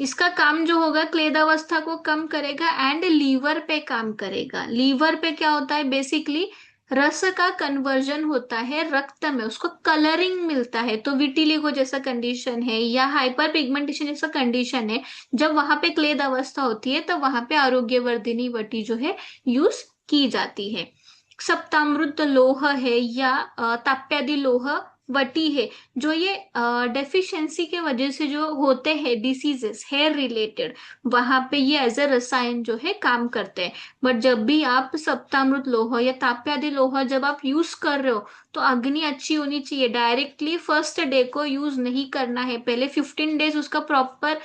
इसका काम जो होगा क्लेदावस्था को कम करेगा एंड लीवर पे काम करेगा। लीवर पे क्या होता है, बेसिकली रस का कन्वर्जन होता है रक्त में, उसको कलरिंग मिलता है। तो विटिलिगो जैसा कंडीशन है या हाइपर पिगमेंटेशन जैसा कंडीशन है, जब वहां पे क्लेद अवस्था होती है तब वहां पे आरोग्यवर्धिनी वटी जो है यूज की जाती है। सप्तामृत लोह है या ताप्यादि लोह वटी है, जो ये डेफिशिएंसी के वजह से जो होते हैं डिसीजेस हेयर रिलेटेड, वहां पे ये एज ए रसायन जो है काम करते हैं। बट जब भी आप सप्तामृत लोह या ताप्यादि लोह जब आप यूज कर रहे हो, तो अग्नि अच्छी होनी चाहिए। डायरेक्टली फर्स्ट डे को यूज नहीं करना है, पहले 15 डेज उसका प्रॉपर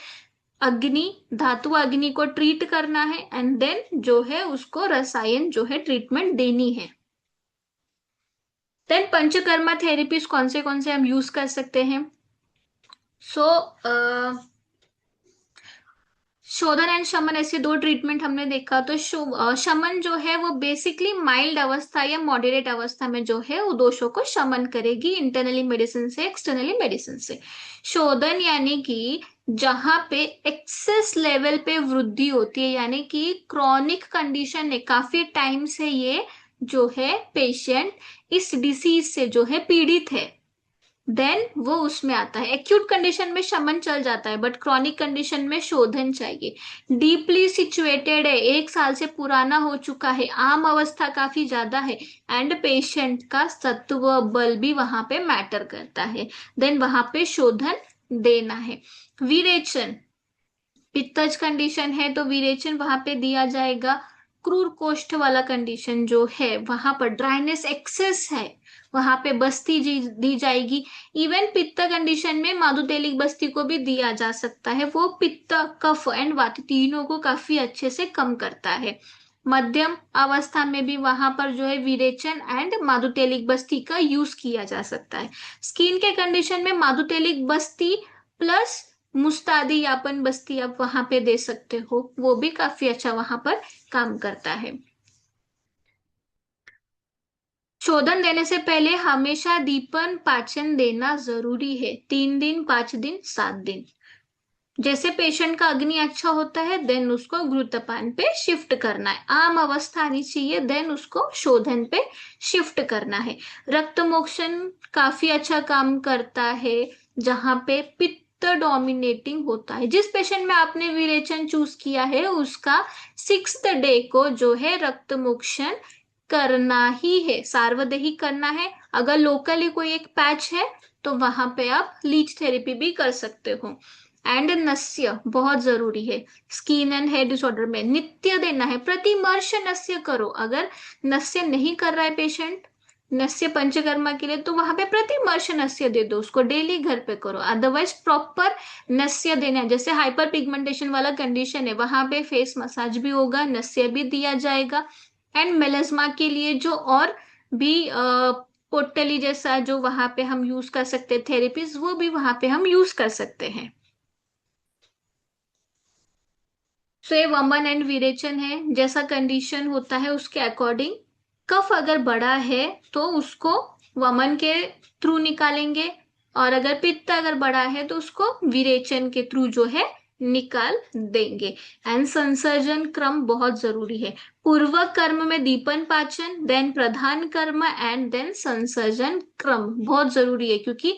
अग्नि धातु अग्नि को ट्रीट करना है एंड देन जो है उसको रसायन जो है ट्रीटमेंट देनी है। देन पंचकर्मा थेरेपीज कौन से हम यूज कर सकते हैं। सो शोधन एंड शमन, ऐसे दो ट्रीटमेंट हमने देखा। तो शमन जो है वो बेसिकली माइल्ड अवस्था या मॉडरेट अवस्था में जो है वो दोषों को शमन करेगी, इंटरनली मेडिसिन से एक्सटर्नली मेडिसिन से। शोधन यानी कि जहां पे एक्सेस लेवल पे वृद्धि होती है, यानी कि क्रॉनिक कंडीशन है, काफी टाइम से ये जो है पेशेंट इस डिसीज से जो है पीड़ित है, देन वो उसमें आता है। एक्यूट कंडीशन में शमन चल जाता है, बट क्रॉनिक कंडीशन में शोधन चाहिए। डीपली सिचुएटेड है, 1 साल से पुराना हो चुका है, आम अवस्था काफी ज्यादा है एंड पेशेंट का सत्व बल भी वहां पे मैटर करता है, देन वहां पे शोधन देना है। विरेचन, पित्तज कंडीशन है तो विरेचन वहां पे दिया जाएगा। क्रूर कोष्ठ वाला कंडीशन जो है, वहां पर ड्राइनेस एक्सेस है, वहां पे बस्ती दी जाएगी। इवन पित्त कंडीशन में माधुतेलिक बस्ती को भी दिया जा सकता है, वो पित्त कफ एंड वात तीनों को काफी अच्छे से कम करता है। मध्यम अवस्था में भी वहां पर जो है विरेचन एंड माधुतेलिक बस्ती का यूज किया जा सकता है। स्किन के कंडीशन में माधुतेलिक बस्ती प्लस मुस्तादी यापन बस्ती आप वहां पे दे सकते हो, वो भी काफी अच्छा वहां पर काम करता है। शोधन देने से पहले हमेशा दीपन पाचन देना जरूरी है, 3 दिन 5 दिन 7 दिन। जैसे पेशेंट का अग्नि अच्छा होता है देन उसको घृतपान पे शिफ्ट करना है, आम अवस्था आनी चाहिए देन उसको शोधन पे शिफ्ट करना है। रक्त मोक्षण काफी अच्छा काम करता है, जहां पे पित्त डोमिनेटिंग होता है। जिस पेशेंट में आपने विरेचन चूज किया है उसका 6th डे को जो है रक्त मोक्षण करना ही है, सार्वदेहिक करना है। अगर लोकली कोई एक पैच है तो वहां पे आप लीच थेरेपी भी कर सकते हो। एंड नस्य बहुत जरूरी है, स्किन एंड हेयर डिसऑर्डर में नित्य देना है, प्रतिमर्श नस्य करो। अगर नस्य नहीं कर रहा है पेशेंट नस्य पंचकर्मा के लिए, तो वहां पे प्रतिमर्श नस्य दे दो, उसको डेली घर पे करो। अदरवाइज प्रॉपर नस्य देना है, जैसे हाइपर पिगमेंटेशन वाला कंडीशन है वहां पे फेस मसाज भी होगा, नस्य भी दिया जाएगा। एंड मेलेस्मा के लिए जो और भी पोटली जैसा जो वहां पे हम यूज कर सकते हैं थेरेपीज, वो भी वहां पे हम यूज कर सकते हैं। सो ये वमन एंड विरेचन है, जैसा कंडीशन होता है उसके अकॉर्डिंग। कफ अगर बड़ा है तो उसको वमन के थ्रू निकालेंगे, और अगर पित्त अगर बड़ा है तो उसको विरेचन के थ्रू जो है निकाल देंगे। एंड संसर्जन क्रम बहुत जरूरी है, पूर्व कर्म में दीपन पाचन, देन प्रधान कर्म एंड देन संसर्जन क्रम बहुत जरूरी है, क्योंकि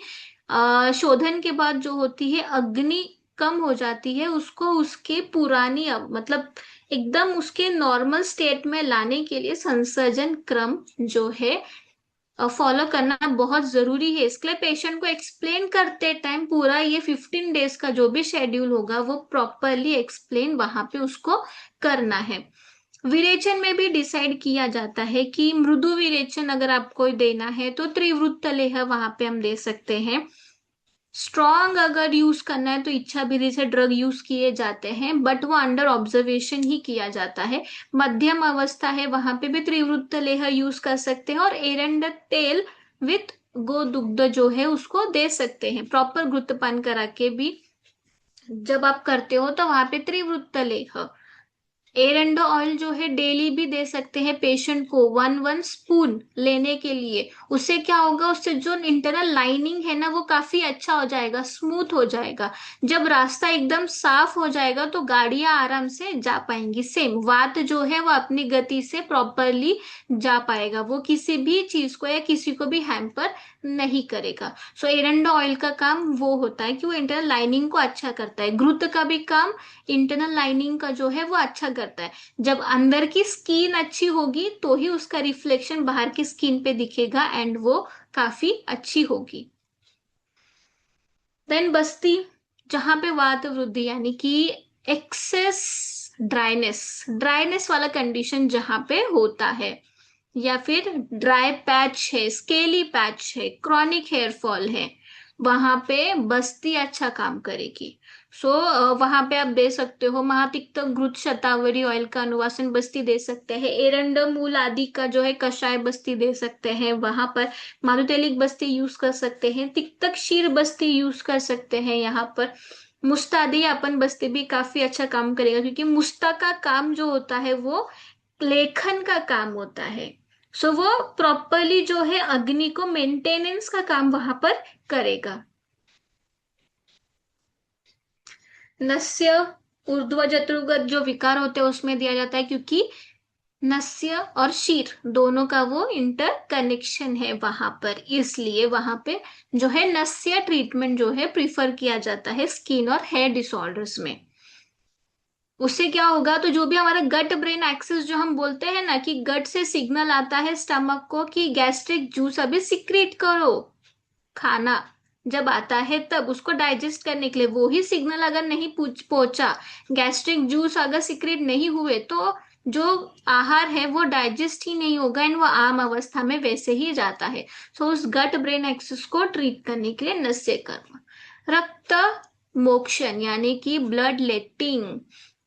शोधन के बाद जो होती है अग्नि कम हो जाती है, उसको उसके पुरानी मतलब एकदम उसके नॉर्मल स्टेट में लाने के लिए संसर्जन क्रम जो है फॉलो करना बहुत जरूरी है। इसके लिए पेशेंट को एक्सप्लेन करते टाइम पूरा ये 15 डेज का जो भी शेड्यूल होगा वो प्रॉपरली एक्सप्लेन वहां पे उसको करना है। विरेचन में भी डिसाइड किया जाता है कि मृदु विरेचन अगर आपको देना है तो त्रिवृत्त लेह वहां पे हम दे सकते हैं। स्ट्रॉन्ग अगर यूज करना है तो इच्छा विधि से ड्रग यूज किए जाते हैं, बट वो अंडर ऑब्जर्वेशन ही किया जाता है। मध्यम अवस्था है वहां पे भी त्रिवृत्त लेह यूज कर सकते हैं, और एरंड तेल विथ गोदुग्ध जो है उसको दे सकते हैं, प्रॉपर घृतपान करा के भी जब आप करते हो तो वहां पे त्रिवृत्त लेह। एरंडो ऑयल जो है डेली भी दे सकते हैं पेशेंट को, 1 1 स्पून लेने के लिए। उससे क्या होगा, उससे जो इंटरनल लाइनिंग है ना वो काफी अच्छा हो जाएगा, स्मूथ हो जाएगा। जब रास्ता एकदम साफ हो जाएगा तो गाड़ियां आराम से जा पाएंगी। सेम वात जो है वो अपनी गति से प्रॉपरली जा पाएगा, वो किसी भी चीज को या किसी को भी हैम्पर नहीं करेगा। सो एरंडो ऑयल का काम वो होता है कि वो इंटरनल लाइनिंग को अच्छा करता है। घृत का भी काम इंटरनल लाइनिंग का जो है वो अच्छा करता है। जब अंदर की स्किन अच्छी होगी तो ही उसका रिफ्लेक्शन बाहर की स्किन पे दिखेगा, एंड वो काफी अच्छी होगी। देन बस्ती, जहां पे वात वृद्धि यानी कि एक्सेस ड्राइनेस, ड्राइनेस वाला कंडीशन जहां पे होता है, या फिर ड्राई पैच है, स्केली पैच है, क्रॉनिक हेयर फॉल है, वहां पे बस्ती अच्छा काम करेगी। सो वहां पे आप दे सकते हो महातिक्त घृत शतावरी ऑयल का अनुवासन बस्ती दे सकते हैं। एरंड मूल आदि का जो है कषाय बस्ती दे सकते हैं वहां पर। मारुतेलिक बस्ती यूज कर सकते हैं, तिक्तक क्षीर बस्ती यूज कर सकते हैं यहाँ पर। मुस्तादी अपन बस्ती भी काफी अच्छा काम करेगा, क्योंकि मुस्ता का काम जो होता है वो लेखन का काम होता है। सो वो प्रॉपरली जो है अग्नि को मेंटेनेंस का काम वहां पर करेगा। नस्य ऊर्ध्व जत्रुगत जो विकार होते हैं उसमें दिया जाता है, क्योंकि नस्य और शीर दोनों का वो इंटर कनेक्शन है वहां पर, इसलिए वहां पे जो है नस्य ट्रीटमेंट जो है प्रिफर किया जाता है स्किन और हेयर डिसऑर्डर्स में। उससे क्या होगा, तो जो भी हमारा गट ब्रेन एक्सिस जो हम बोलते हैं ना, कि गट से सिग्नल आता है स्टमक को कि गैस्ट्रिक जूस अभी सिक्रीट करो, खाना जब आता है तब उसको डाइजेस्ट करने के लिए, वो ही सिग्नल अगर नहीं पहुंचा, गैस्ट्रिक जूस अगर सिक्रेट नहीं हुए, तो जो आहार है वो डाइजेस्ट ही नहीं होगा, एंड वो आम अवस्था में वैसे ही जाता है। सो उस गट ब्रेन एक्सिस को ट्रीट करने के लिए नस्य कर्म। रक्त मोक्षण यानी कि ब्लड लेटिंग,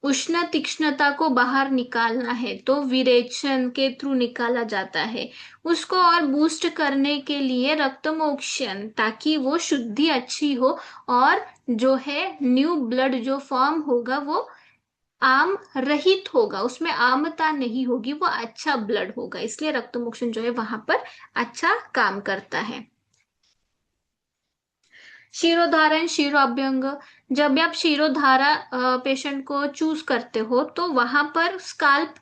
उष्ण तीक्ष्णता को बाहर निकालना है तो विरेचन के थ्रू निकाला जाता है। उसको और बूस्ट करने के लिए रक्तमोक्षण, ताकि वो शुद्धि अच्छी हो, और जो है न्यू ब्लड जो फॉर्म होगा वो आम रहित होगा, उसमें आमता नहीं होगी, वो अच्छा ब्लड होगा, इसलिए रक्तमोक्षण जो है वहां पर अच्छा काम करता है। शिरोधारण शिरो अभ्यंग, जब भी आप शिरोधारा पेशेंट को चूज करते हो तो वहां पर स्काल्प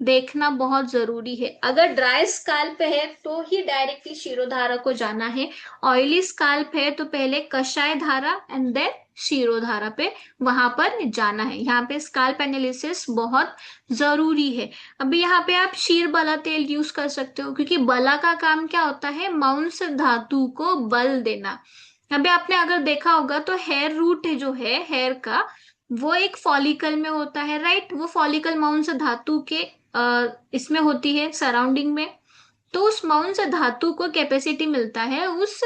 देखना बहुत जरूरी है। अगर ड्राई स्काल्प है तो ही डायरेक्टली शिरोधारा को जाना है। ऑयली स्काल्प है तो पहले कषाय धारा एंड देन शिरोधारा पे वहां पर जाना है। यहाँ पे स्काल्प एनालिसिस बहुत जरूरी है। अभी यहाँ पे आप शीर बला तेल यूज कर सकते हो, क्योंकि बला का काम क्या होता है, मांस धातु को बल देना। अभी आपने अगर देखा होगा तो हेयर रूट जो है हेयर का, वो एक फॉलिकल में होता है, राइट। वो फॉलिकल मांस धातु के इसमें होती है सराउंडिंग में। तो उस मांस धातु को कैपेसिटी मिलता है उस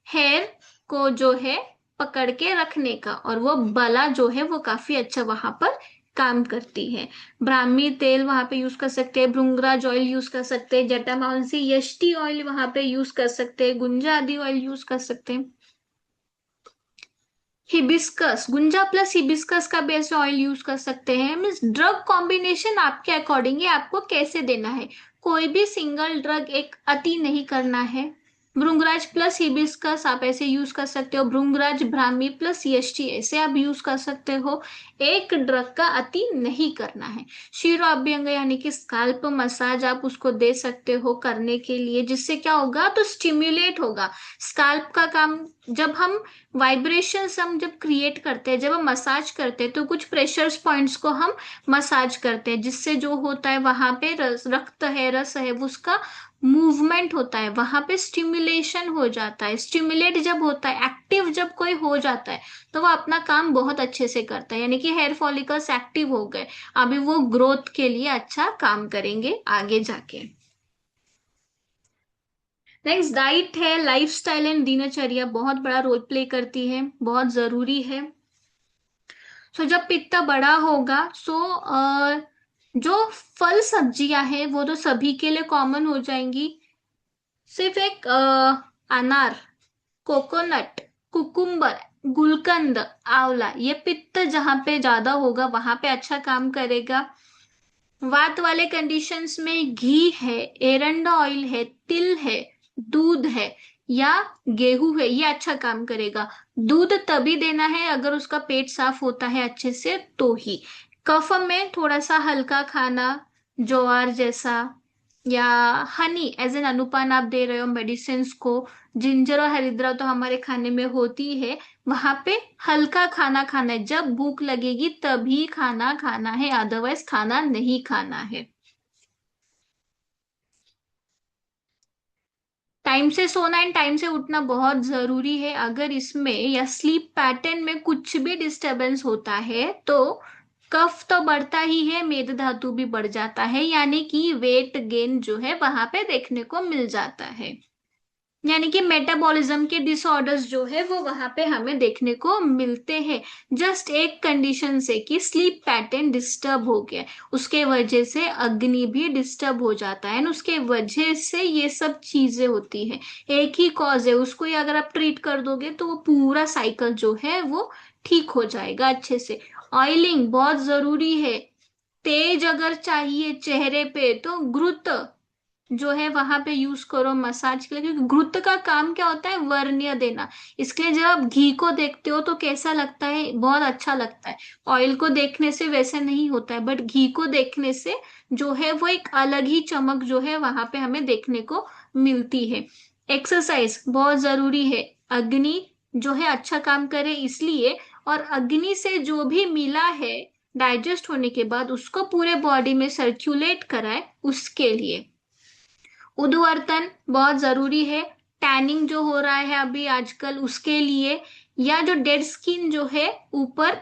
हेयर को जो है पकड़ के रखने का, और वो बला जो है वो काफी अच्छा वहां पर काम करती है। ब्राह्मी तेल वहां पे यूज कर सकते हैं, भृंगराज ऑयल यूज कर सकते हैं, जटामांसी यष्टि ऑयल वहां पे यूज कर सकते हैं, गुंजा आदि ऑयल यूज कर सकते हैं। हिबिस्कस, गुंजा प्लस हिबिस्कस का बेस ऑयल यूज कर सकते हैं। मीन्स ड्रग कॉम्बिनेशन आपके अकॉर्डिंग है, आपको कैसे देना है। कोई भी सिंगल ड्रग एक अति नहीं करना है। भृंगराज प्लस हिबिस्कस आप ऐसे यूज कर सकते हो, भृंगराज ब्राह्मी प्लस यष्टि ऐसे आप यूज कर सकते हो। एक ड्रग का अति नहीं करना है। शिरो अभ्यंग यानी कि स्काल्प मसाज आप उसको दे सकते हो करने के लिए, जिससे क्या होगा, तो स्टिम्युलेट होगा स्काल्प का काम। जब हम वाइब्रेशंस हम जब क्रिएट करते हैं, जब हम मसाज करते हैं, तो कुछ प्रेशर्स पॉइंट्स को हम मसाज करते हैं, जिससे जो होता है वहां पे रक्त है, रस है, वो उसका मूवमेंट होता है, वहां पे स्टिमुलेशन हो जाता है। स्टिमुलेट जब होता है, एक्टिव जब कोई हो जाता है तो वो अपना काम बहुत अच्छे से करता है, यानी कि हेयर फॉलिकल्स एक्टिव हो गए, अभी वो ग्रोथ के लिए अच्छा काम करेंगे आगे जाके। नेक्स्ट डाइट है, लाइफस्टाइल एंड दिनचर्या बहुत बड़ा रोल प्ले करती है, बहुत जरूरी है। सो जब पित्त बड़ा होगा, जो फल सब्जियां हैं वो तो सभी के लिए कॉमन हो जाएंगी। सिर्फ एक अनार, कोकोनट, कुकुम्बर, गुलकंद, आंवला, ये पित्त जहां पे ज्यादा होगा वहां पे अच्छा काम करेगा। वात वाले कंडीशंस में घी है, एरंडा ऑयल है, तिल है, दूध है या गेहूं है, ये अच्छा काम करेगा। दूध तभी देना है अगर उसका पेट साफ होता है अच्छे से तो ही। कफ में थोड़ा सा हल्का खाना, ज्वार जैसा, या हनी एज एन अनुपान आप दे रहे हो मेडिसिन को, जिंजर और हरिद्रा तो हमारे खाने में होती है, वहां पे हल्का खाना खाना है, जब भूख लगेगी तभी खाना खाना है, अदरवाइज खाना नहीं खाना है। टाइम से सोना एंड टाइम से उठना बहुत जरूरी है। अगर इसमें या स्लीप पैटर्न में कुछ भी डिस्टरबेंस होता है तो कफ तो बढ़ता ही है, मेद धातु भी बढ़ जाता है, यानी कि वेट गेन जो है वहां पे देखने को मिल जाता है। यानी कि मेटाबॉलिज्म के डिसऑर्डर्स जो है वो वहां पे हमें देखने को मिलते हैं, जस्ट एक कंडीशन से कि स्लीप पैटर्न डिस्टर्ब हो गया, उसके वजह से अग्नि भी डिस्टर्ब हो जाता है, उसके वजह से ये सब चीजें होती है। एक ही कॉज है, उसको ही अगर आप ट्रीट कर दोगे तो वो पूरा साइकिल जो है वो ठीक हो जाएगा अच्छे से। ऑयलिंग बहुत जरूरी है। तेज अगर चाहिए चेहरे पे तो घृत जो है वहां पे यूज करो मसाज के लिए, क्योंकि घृत का काम क्या होता है, वर्ण्य देना। इसके लिए जब आप घी को देखते हो तो कैसा लगता है, बहुत अच्छा लगता है। ऑयल को देखने से वैसे नहीं होता है, बट घी को देखने से जो है वो एक अलग ही चमक जो है वहां पे हमें देखने को मिलती है। एक्सरसाइज बहुत जरूरी है, अग्नि जो है अच्छा काम करे इसलिए, और अग्नि से जो भी मिला है डाइजेस्ट होने के बाद उसको पूरे बॉडी में सर्कुलेट कराए उसके लिए। उद्वर्तन बहुत जरूरी है, टैनिंग जो हो रहा है अभी आजकल उसके लिए, या जो डेड स्किन जो है ऊपर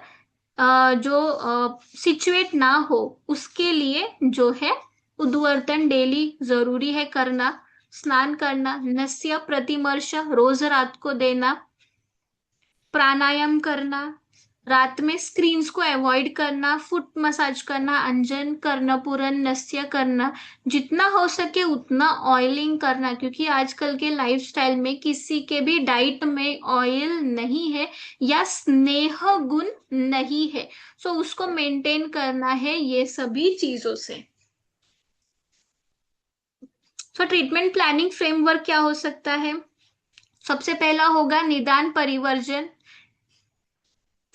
जो सिचुएट ना हो उसके लिए जो है उद्वर्तन डेली जरूरी है करना। स्नान करना, नस्य प्रतिमर्श रोज रात को देना, प्राणायाम करना, रात में स्क्रीन्स को अवॉइड करना, फुट मसाज करना, अंजन करना, पूरन नस्य करना, जितना हो सके उतना ऑयलिंग करना, क्योंकि आजकल के लाइफस्टाइल में किसी के भी डाइट में ऑयल नहीं है या स्नेह गुण नहीं है, सो उसको मेंटेन करना है ये सभी चीजों से। सो ट्रीटमेंट प्लानिंग फ्रेमवर्क क्या हो सकता है? सबसे पहला होगा निदान परिवर्जन।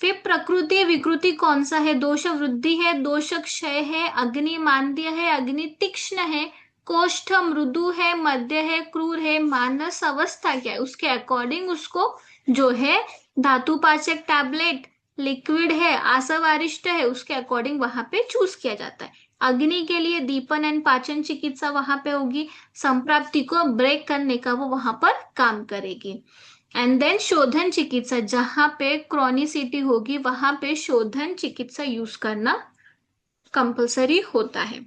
फिर प्रकृति विकृति कौन सा है, दोष वृद्धि है, दोष क्षय है, अग्नि मांद्य है, अग्नि तीक्ष्ण है, कोष्ठ मृदु है, मध्य है, क्रूर है, मानस अवस्था क्या है, उसके अकॉर्डिंग उसको जो है धातु पाचक टैबलेट, लिक्विड है, आसवारिष्ट है, उसके अकॉर्डिंग वहां पे चूज किया जाता है। अग्नि के लिए दीपन एंड पाचन चिकित्सा वहां पे होगी, संप्राप्ति को ब्रेक करने का वो वहां पर काम करेगी। एंड देन शोधन चिकित्सा, जहां पे क्रॉनिसिटी होगी वहां पे शोधन चिकित्सा यूज करना कंपलसरी होता है।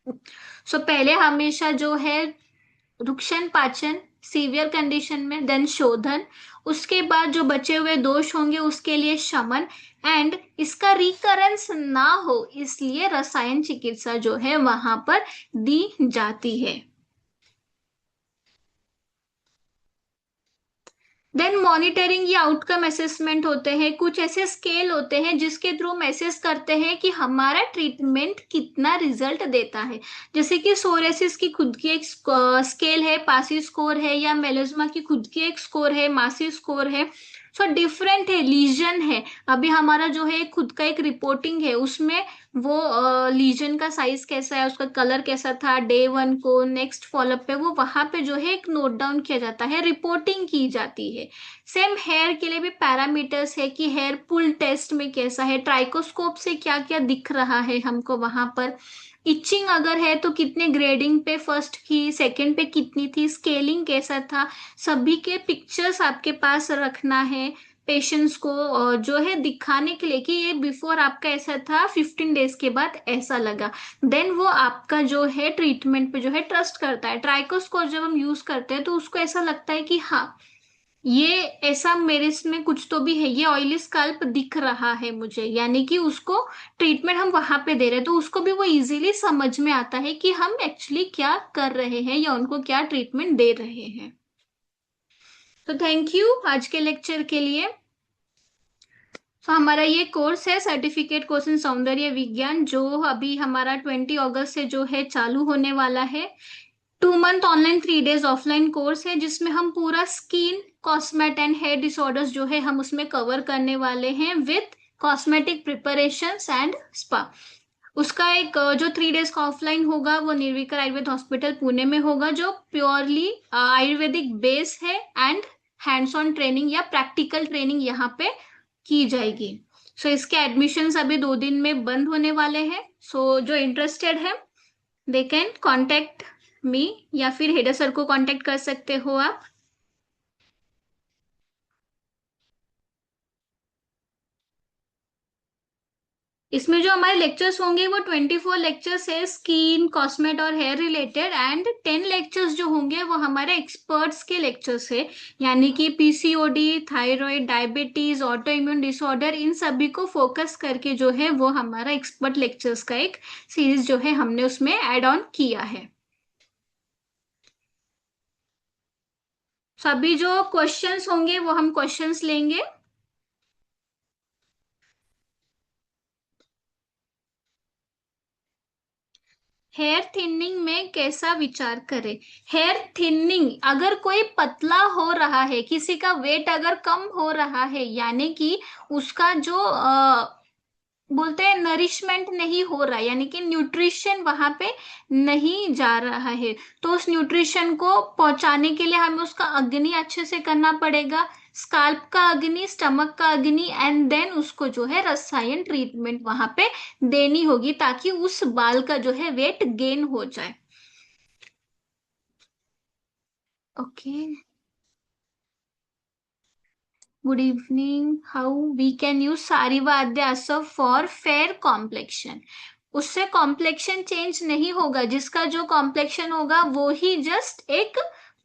पहले हमेशा जो है रुक्षण पाचन सीवियर कंडीशन में, देन शोधन, उसके बाद जो बचे हुए दोष होंगे उसके लिए शमन, एंड इसका रिकरेंस ना हो इसलिए रसायन चिकित्सा जो है वहां पर दी जाती है। देन मॉनिटरिंग या आउटकम असेसमेंट होते हैं, कुछ ऐसे स्केल होते हैं जिसके थ्रू हम असेस करते हैं कि हमारा ट्रीटमेंट कितना रिजल्ट देता है। जैसे कि सोरेसिस की खुद की एक स्केल है, पासी स्कोर है, या मेलेज्मा की खुद की एक स्कोर है, मासी स्कोर है। सो डिफरेंट है, लीजन है। अभी हमारा जो है खुद का एक रिपोर्टिंग है, उसमें वो लीजन का साइज कैसा है, उसका कलर कैसा था, डे वन को नेक्स्ट फॉलोअप पे वो वहां पे जो है एक नोट डाउन किया जाता है, रिपोर्टिंग की जाती है। सेम हेयर के लिए भी पैरामीटर्स है कि हेयर पुल टेस्ट में कैसा है, ट्राइकोस्कोप से क्या क्या दिख रहा है हमको वहां पर, इचिंग अगर है तो कितने ग्रेडिंग पे फर्स्ट की, सेकंड पे कितनी थी, स्केलिंग कैसा था, सभी के पिक्चर्स आपके पास रखना है। पेशेंट्स को जो है दिखाने के लिए कि ये बिफोर आपका ऐसा था, 15 डेज के बाद ऐसा लगा। देन वो आपका जो है ट्रीटमेंट पे जो है ट्रस्ट करता है। ट्राइकोस्कोर जब हम यूज करते हैं तो उसको ऐसा लगता है कि हाँ, ये ऐसा मेरे इसमें कुछ तो भी है, ये ऑयली स्कल्प दिख रहा है मुझे, यानी कि उसको ट्रीटमेंट हम वहां पे दे रहे हैं, तो उसको भी वो इजीली समझ में आता है कि हम एक्चुअली क्या कर रहे हैं या उनको क्या ट्रीटमेंट दे रहे हैं। तो थैंक यू आज के लेक्चर के लिए। तो हमारा ये कोर्स है सर्टिफिकेट कोर्स इन सौंदर्य विज्ञान, जो अभी हमारा 20 अगस्त से जो है चालू होने वाला है। 2 month online 3 days offline course है, जिसमें हम पूरा स्किन, कॉस्मेट एंड हेयर डिसऑर्डर्स जो है हम उसमें कवर करने वाले हैं with cosmetic preparations and spa. उसका एक जो 3 डेज का ऑफलाइन होगा वो निर्विकार आयुर्वेद हॉस्पिटल पुणे में होगा, जो प्योरली आयुर्वेदिक बेस है एंड हैंड्स ऑन ट्रेनिंग या प्रैक्टिकल ट्रेनिंग यहाँ पे की जाएगी। सो इसके एडमिशन्स अभी 2 दिन में बंद होने वाले हैं। सो जो इंटरेस्टेड है दे कैन कॉन्टेक्ट मी, या फिर हेडर सर को कांटेक्ट कर सकते हो आप। इसमें जो हमारे लेक्चर्स होंगे वो 24 लेक्चर्स है स्किन, कॉस्मेट और हेयर रिलेटेड, एंड 10 लेक्चर्स जो होंगे वो हमारे एक्सपर्ट्स के लेक्चर्स है, यानी कि PCOD, thyroid, diabetes, auto immune disorder, इन सभी को फोकस करके जो है वो हमारा एक्सपर्ट लेक्चर्स का एक सीरीज जो है हमने उसमें ऐड ऑन किया है। सभी जो क्वेश्चंस होंगे वो हम क्वेश्चंस लेंगे। हेयर थिनिंग में कैसा विचार करें? हेयर थिनिंग, अगर कोई पतला हो रहा है, किसी का वेट अगर कम हो रहा है, यानी कि उसका जो बोलते हैं नरिशमेंट नहीं हो रहा है, यानी कि न्यूट्रिशन वहां पे नहीं जा रहा है, तो उस न्यूट्रिशन को पहुंचाने के लिए हमें उसका अग्नि अच्छे से करना पड़ेगा। स्काल्प का अग्नि, स्टमक का अग्नि, एंड देन उसको जो है रसायन ट्रीटमेंट वहां पे देनी होगी, ताकि उस बाल का जो है वेट गेन हो जाए। Okay, good evening. How we can use Sarivadyasava for fair complexion? उससे कॉम्प्लेक्शन चेंज नहीं होगा, जिसका जो कॉम्प्लेक्शन होगा वो ही जस्ट एक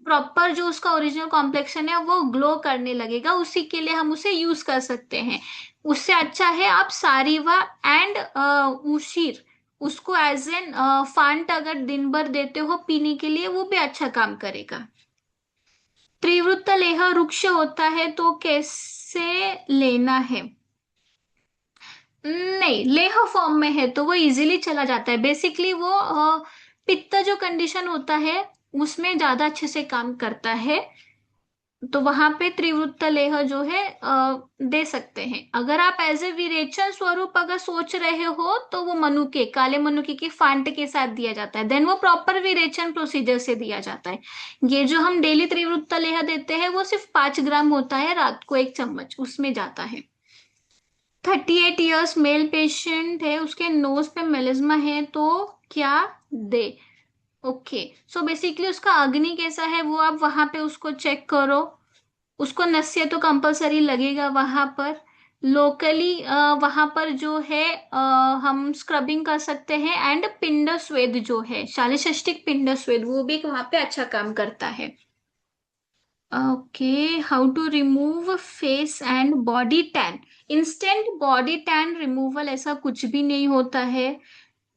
प्रॉपर जो उसका ओरिजिनल कॉम्प्लेक्शन है वो ग्लो करने लगेगा, उसी के लिए हम उसे यूज कर सकते हैं। उससे अच्छा है आप सारिवा एंड उशीर, उसको एज एन फांट अगर दिन भर देते हो पीने के लिए, वो भी अच्छा काम करेगा। त्रिवृत्त लेह वृक्ष होता है तो कैसे लेना है? नहीं, लेह फॉर्म में है तो वो इजीली चला जाता है। बेसिकली वो पित्त जो कंडीशन होता है उसमें ज्यादा अच्छे से काम करता है, तो वहां पे त्रिवृत्त लेह जो है दे सकते हैं। अगर आप एज ए विरेचन स्वरूप अगर सोच रहे हो तो वो मनुके, काले मनुके की फांट के साथ दिया जाता है, देन वो प्रॉपर विरेचन प्रोसीजर से दिया जाता है। ये जो हम डेली त्रिवृत्त लेह देते हैं वो सिर्फ 5 ग्राम होता है, रात को 1 चम्मच उसमें जाता है। 38 ईयर्स मेल पेशेंट है, उसके नोज पे मेलिज्मा है, तो क्या दे? ओके, सो बेसिकली उसका अग्नि कैसा है वो आप वहां पे उसको चेक करो। उसको नस्य तो कंपलसरी लगेगा वहां पर। लोकली वहां पर जो है हम स्क्रबिंग कर सकते हैं, एंड पिंड स्वेद जो है शालिषष्टिक पिंड स्वेद, वो भी वहां पे अच्छा काम करता है। Okay, how to remove face and body tan? Instant body tan removal ऐसा कुछ भी नहीं होता है।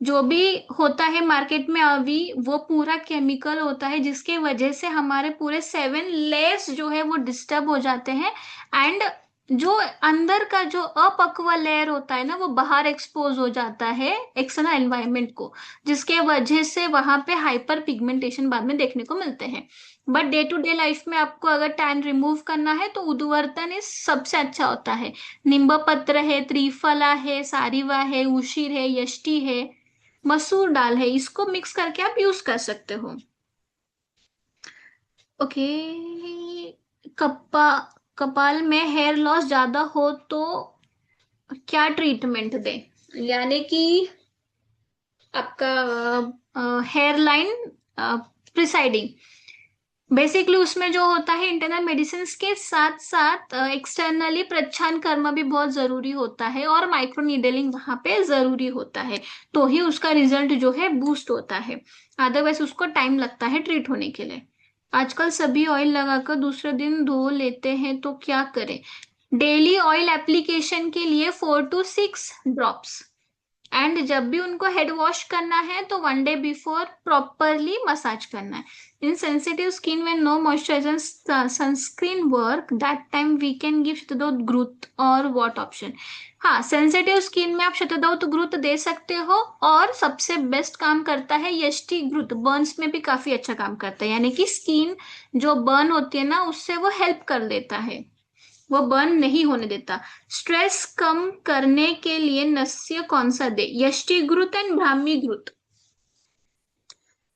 जो भी होता है मार्केट में अभी वो पूरा केमिकल होता है, जिसके वजह से हमारे पूरे 7 लेयर्स जो है वो डिस्टर्ब हो जाते हैं, एंड जो अंदर का जो अपक्व लेयर होता है ना वो बाहर एक्सपोज हो जाता है एक्सटर्नल एनवायरनमेंट को, जिसके वजह से वहां पे हाइपर पिगमेंटेशन बाद में देखने को मिलते हैं। But day to day life में आपको अगर टैन रिमूव करना है तो उद्वर्तन इस सबसे अच्छा होता है। नींब पत्र है, त्रिफला है, सारिवा है, उशीर है, यष्टि है, मसूर दाल है, इसको मिक्स करके आप यूज कर सकते हो। ओके, कपा कपाल में हेयर लॉस ज्यादा हो तो क्या ट्रीटमेंट दे? यानी कि आपका हेयर लाइन प्रिसाइडिंग। बेसिकली उसमें जो होता है इंटरनल मेडिसिन के साथ साथ एक्सटर्नली प्रच्छन्न कर्म भी बहुत जरूरी होता है और माइक्रो नीडलिंग वहां पे जरूरी होता है, तो ही उसका रिजल्ट जो है बूस्ट होता है। अदरवाइज उसको टाइम लगता है ट्रीट होने के लिए। आजकल सभी ऑयल लगाकर दूसरे दिन धो लेते हैं, तो क्या करें? डेली ऑयल एप्लीकेशन के लिए 4 to 6 ड्रॉप्स। एंड जब भी उनको हेड वॉश करना है तो 1 day बिफोर प्रॉपरली मसाज करना है। In sensitive skin when no moisturizer sunscreen work that time we can give Shatadhauta growth और वॉट ऑप्शन। हाँ, सेंसिटिव स्किन में आप शतदौत ग्रोथ दे सकते हो, और सबसे बेस्ट काम करता है यष्टि ग्रोथ, बर्न्स में भी काफी अच्छा काम करता है, यानी कि स्किन जो बर्न होती है ना उससे वो हेल्प कर देता है, वो बर्न नहीं होने देता। स्ट्रेस कम करने के लिए नस्य कौन सा दे? यष्टि घृत एंड ब्राह्मी घृत।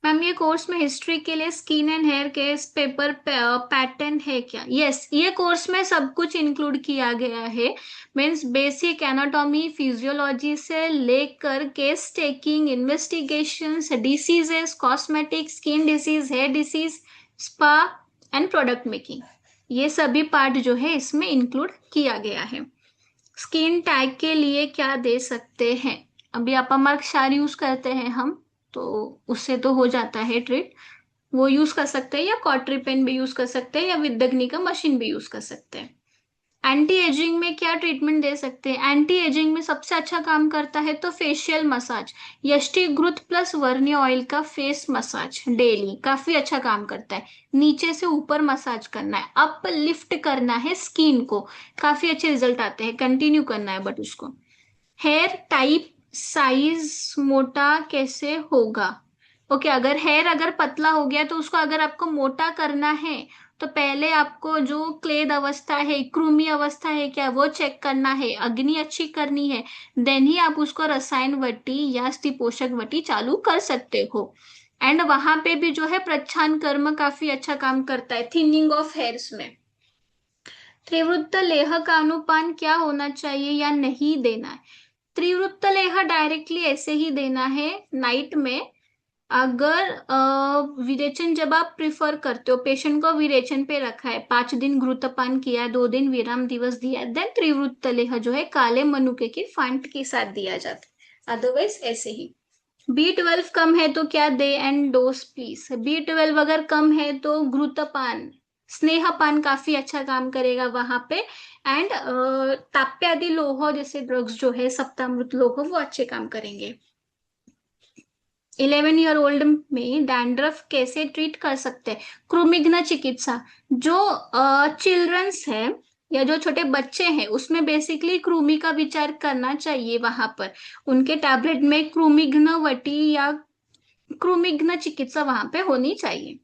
मैम ये कोर्स में हिस्ट्री के लिए skin and hair case paper pattern है क्या? यस, ये कोर्स में सब कुछ इंक्लूड किया गया है। मीन्स बेसिक एनाटॉमी फिजियोलॉजी से लेकर case taking, investigations, diseases, cosmetic, skin disease, hair disease, spa and product making, ये सभी पार्ट जो है इसमें इंक्लूड किया गया है। स्किन टैग के लिए क्या दे सकते हैं? अभी अपामार्क क्षार यूज करते हैं हम, तो उससे तो हो जाता है ट्रीट, वो यूज कर सकते हैं, या कॉटरी पेन भी यूज कर सकते हैं, या विदग्नि का मशीन भी यूज कर सकते हैं। एंटी एजिंग में क्या ट्रीटमेंट दे सकते हैं? एंटी एजिंग में सबसे अच्छा काम करता है तो facial massage, यष्टि growth plus वर्निया oil का फेस मसाज डेली काफी अच्छा काम करता है। नीचे से ऊपर मसाज करना है, अप लिफ्ट करना है स्किन को, काफी अच्छे रिजल्ट आते हैं, कंटिन्यू करना है बट उसको। हेयर टाइप साइज मोटा कैसे होगा? ओके, अगर पतला हो गया तो उसको अगर आपको मोटा करना है तो पहले आपको जो क्लेद अवस्था है, कृमि अवस्था है क्या, वो चेक करना है, अग्नि अच्छी करनी है, देन ही आप उसको रसायन वटी या स्त्री पोषक वटी चालू कर सकते हो। एंड वहां पे भी जो है प्रच्छन्न कर्म काफी अच्छा काम करता है थिनिंग ऑफ हेयर्स में। त्रिवृत्त लेह का अनुपान क्या होना चाहिए या नहीं देना है? त्रिवृत्त लेह डायरेक्टली ऐसे ही देना है नाइट में। अगर विरेचन जब आप प्रिफर करते हो, पेशेंट को विरेचन पे रखा है, 5 दिन घृतपान किया, 2 दिन विराम दिवस दिया, देन त्रिवृत्त लेह जो है काले मनुके की फांट के साथ दिया जाता है, अदरवाइज ऐसे ही। B12 कम है तो क्या दे एंड डोज प्लीज? B12 अगर कम है तो घृतपान, स्नेहपान काफी अच्छा काम करेगा वहां पे। एंड ताप्यादि लोह जैसे ड्रग्स जो है सप्तामृत लोह, वो अच्छे काम करेंगे। 11 year old में डैंड्रफ कैसे ट्रीट कर सकते हैं? क्रुमिग्न चिकित्सा। जो चिल्ड्रंस है या जो छोटे बच्चे हैं उसमें बेसिकली कृमि का विचार करना चाहिए वहां पर। उनके टैबलेट में कृमिघ्न वटी या कृमिघ्न चिकित्सा वहां पे होनी चाहिए।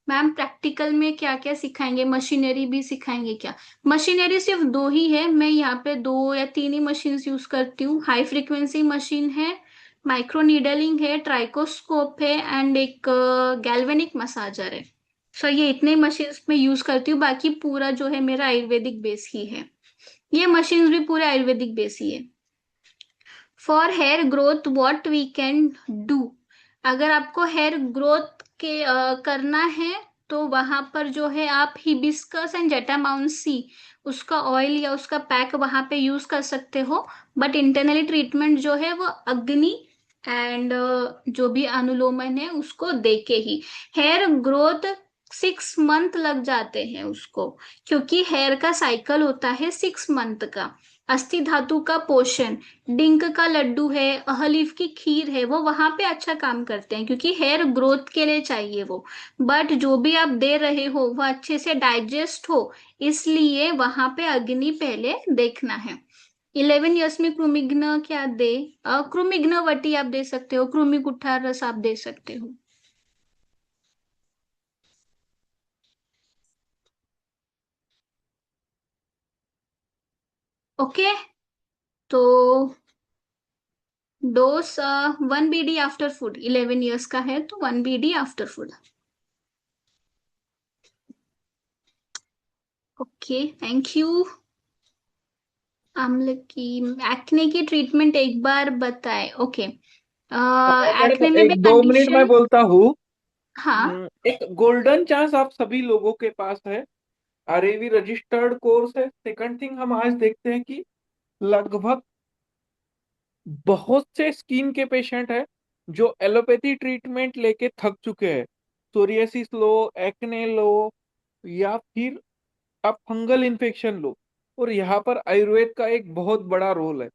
मैम प्रैक्टिकल में क्या क्या सिखाएंगे? मशीनरी भी सिखाएंगे क्या? मशीनरी सिर्फ 2 ही है, मैं यहाँ पे 2 या 3 ही मशीन यूज करती हूँ। हाई फ्रीक्वेंसी मशीन है, माइक्रो नीडलिंग है, ट्राइकोस्कोप है, एंड एक गैल्वेनिक मसाजर है। सो ये इतने मशीन में यूज करती हूँ, बाकी पूरा जो है मेरा आयुर्वेदिक बेस ही है। ये मशीन भी पूरे आयुर्वेदिक बेस ही है। For hair growth what we can do? अगर आपको हेयर ग्रोथ के करना है तो वहां पर जो है आप हिबिस्कस एंड जटामाउंसी, उसका ऑयल या उसका पैक वहां पे यूज कर सकते हो। बट इंटरनली ट्रीटमेंट जो है वो अग्नि एंड जो भी अनुलोमन है उसको देके ही। हेयर ग्रोथ 6 मंथ लग जाते हैं उसको, क्योंकि हेयर का साइकिल होता है 6 मंथ का। अस्थि धातु का पोषण, डिंक का लड्डू है, अहलीफ की खीर है, वो वहां पे अच्छा काम करते हैं क्योंकि हेयर ग्रोथ के लिए चाहिए वो। बट जो भी आप दे रहे हो वो अच्छे से डाइजेस्ट हो, इसलिए वहां पे अग्नि पहले देखना है। 11 years में कृमिघ्न क्या दे? कृमिघ्न वटी आप दे सकते हो, कृमि कुठार रस आप दे सकते हो। ओके, तो dose 1 BD after food, 11 years का है तो 1 BD after food. Okay, thank you. आम्ल की एक्ने की ट्रीटमेंट एक बार बताए। ओके, एक्ने मैडम में भी एक दो मिनट में कंडीशन। बोलता हूँ। हाँ। एक गोल्डन चांस आप सभी लोगों के पास है। आरएवी रजिस्टर्ड कोर्स है। सेकंड थिंग, हम आज देखते हैं कि लगभग बहुत से स्किन के पेशेंट हैं जो एलोपैथी ट्रीटमेंट लेके थक चुके हैं। सोरियासिस लो, एक्ने लो, या फिर आप फंगल इन्फेक्शन लो, और यहाँ पर आयुर्वेद का एक बहुत बड़ा रोल है।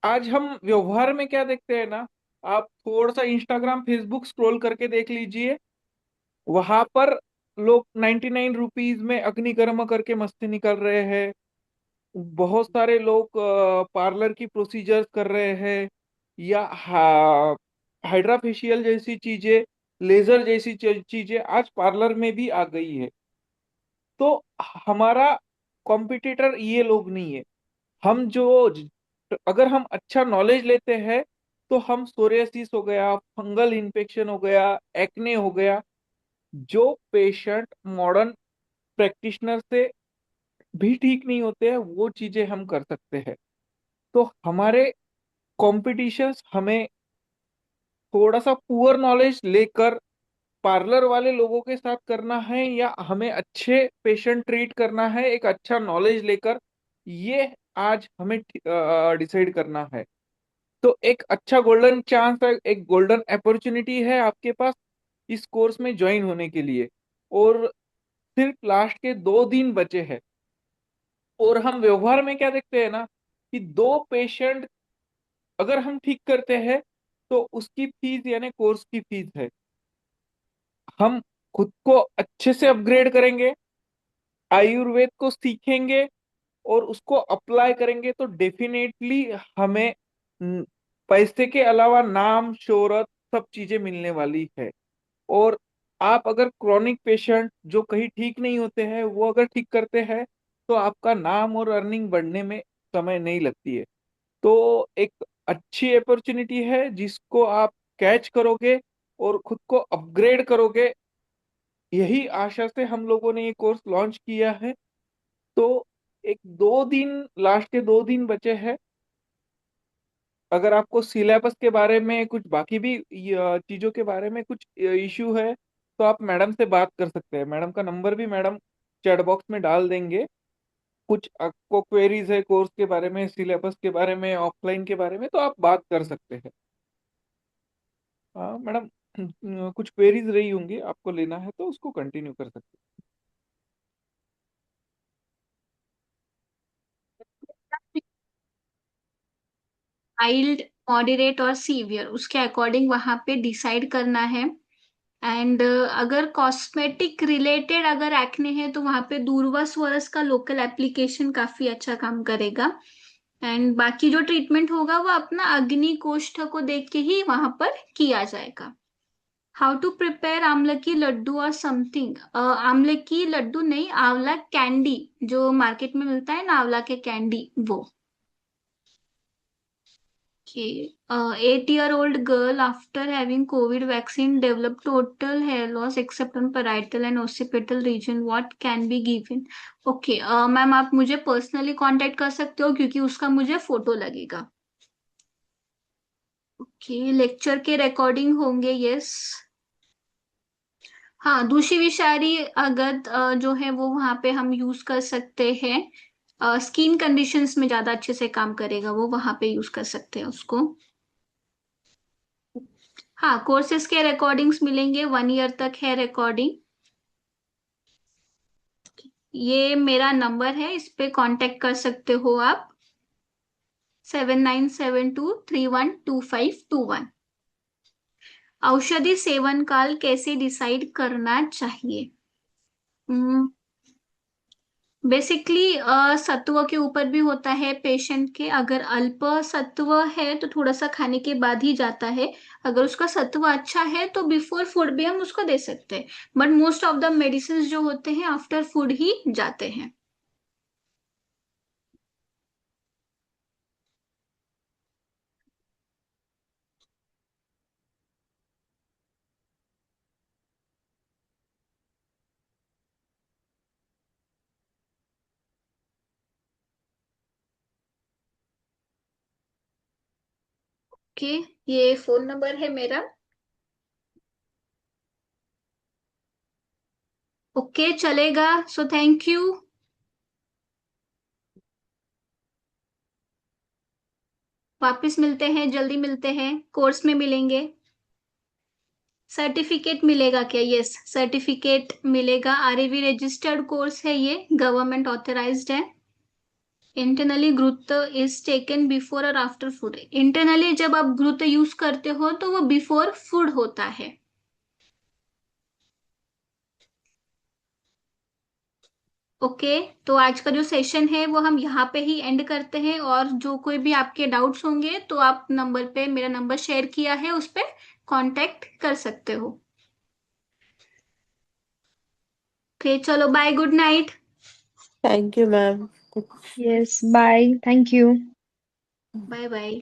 आज हम व्यवहार में क्या देखते हैं ना, आप थोड़ा सा इंस्टाग्राम फेसबुक स्क्रॉल करके देख लीजिए। वहां पर लोग 99 रुपीज में अग्निकर्म करके मस्ती निकल रहे हैं। बहुत सारे लोग पार्लर की प्रोसीजर्स कर रहे हैं, या हाइड्रा फेशियल जैसी चीजें, लेजर जैसी चीजें आज पार्लर में भी आ गई है। तो हमारा कॉम्पिटिटर ये लोग नहीं है। हम जो अगर हम अच्छा नॉलेज लेते हैं, तो हम सोरियासिस हो गया, फंगल इन्फेक्शन हो गया, एक्ने हो गया, जो पेशेंट मॉडर्न प्रैक्टिशनर से भी ठीक नहीं होते हैं, वो चीजें हम कर सकते हैं। तो हमारे कॉम्पिटिशन्स हमें थोड़ा सा पुअर नॉलेज लेकर पार्लर वाले लोगों के साथ करना है, या हमें अच्छे पेशेंट ट्रीट करना है एक अच्छा नॉलेज लेकर, ये आज हमें डिसाइड करना है। तो एक अच्छा गोल्डन चांस है, एक गोल्डन अपॉर्चुनिटी है आपके पास इस कोर्स में ज्वाइन होने के लिए। और सिर्फ लास्ट के 2 दिन बचे हैं। और हम व्यवहार में क्या देखते हैं ना, कि दो पेशेंट अगर हम ठीक करते हैं, तो उसकी फीस यानी कोर्स की फीस है। हम खुद को अच्छे से अपग्रेड करेंगे, आयुर्वेद को सीखेंगे और उसको अप्लाई करेंगे, तो डेफिनेटली हमें न, पैसे के अलावा नाम शोहरत सब चीजें मिलने वाली है। और आप अगर क्रॉनिक पेशेंट जो कहीं ठीक नहीं होते हैं, वो अगर ठीक करते हैं, तो आपका नाम और अर्निंग बढ़ने में समय नहीं लगती है। तो एक अच्छी अपॉर्चुनिटी है जिसको आप कैच करोगे और खुद को अपग्रेड करोगे। यही आशा से हम लोगों ने ये कोर्स लॉन्च किया है। तो एक 2 दिन, लास्ट के 2 दिन बचे हैं। अगर आपको सिलेबस के बारे में कुछ बाकी भी चीजों के बारे में कुछ इश्यू है, तो आप मैडम से बात कर सकते हैं। मैडम का नंबर भी मैडम चैट बॉक्स में डाल देंगे। कुछ आपको क्वेरीज है कोर्स के बारे में, सिलेबस के बारे में, ऑफलाइन के बारे में, तो आप बात कर सकते हैं। हाँ मैडम, कुछ क्वेरीज रही होंगी आपको लेना है तो उसको कंटिन्यू कर सकते माइल्ड, मॉडरेट और सीवियर उसके अकॉर्डिंग वहां पे डिसाइड करना है। एंड अगर कॉस्मेटिक रिलेटेड अगर एक्ने है तो वहां पे दूरवा स्वरस का लोकल एप्लीकेशन काफी अच्छा काम करेगा। एंड बाकी जो ट्रीटमेंट होगा वो अपना अग्नि कोष्ठ को देख के ही वहां पर किया जाएगा। हाउ टू प्रिपेयर आंवला की लड्डू और समथिंग। आंवले की लड्डू नहीं, आंवला कैंडी जो मार्केट में मिलता है ना, आंवला के कैंडी वो। Okay. 8-year-old girl after having COVID vaccine developed total hair loss except on parietal and occipital region. What can be given? Okay. Ma'am आप मुझे पर्सनली कांटेक्ट कर सकते हो क्योंकि उसका मुझे फोटो लगेगा। ओके, लेक्चर के रिकॉर्डिंग होंगे, यस। हाँ, दूषी विषारी अगद जो है वो वहां पे हम यूज कर सकते हैं। स्किन कंडीशंस में ज्यादा अच्छे से काम करेगा, वो वहां पे यूज कर सकते हैं उसको। हाँ, कोर्सेज के रिकॉर्डिंग्स मिलेंगे, 1 ईयर तक है रिकॉर्डिंग। ये मेरा नंबर है, इस पे कांटेक्ट कर सकते हो आप। 7972312521। औषधि सेवन काल कैसे डिसाइड करना चाहिए? बेसिकली सत्व के ऊपर भी होता है पेशेंट के। अगर अल्प सत्व है तो थोड़ा सा खाने के बाद ही जाता है। अगर उसका सत्व अच्छा है तो बिफोर फूड भी हम उसको दे सकते हैं। But most of the medicine जो होते हैं आफ्टर फूड ही जाते हैं। ओके, ये फोन नंबर है मेरा। ओके, चलेगा। So thank you. वापस मिलते हैं, जल्दी मिलते हैं, कोर्स में मिलेंगे। सर्टिफिकेट मिलेगा क्या? यस, सर्टिफिकेट मिलेगा। आरएवी रजिस्टर्ड कोर्स है, ये गवर्नमेंट ऑथराइज्ड है। इंटरनली ग्रुत इज टेकन बिफोर और आफ्टर फूड। इंटरनली जब आप ग्रुत यूज करते हो तो वो बिफोर फूड होता है। ओके, तो आज का जो सेशन है वो हम यहाँ पे ही एंड करते हैं, और जो कोई भी आपके डाउट्स होंगे तो आप नंबर पे, मेरा नंबर शेयर किया है उस पे कांटेक्ट कर सकते हो। ओके, चलो bye, good night. Thank you ma'am. Yes, bye. Thank you. Bye bye.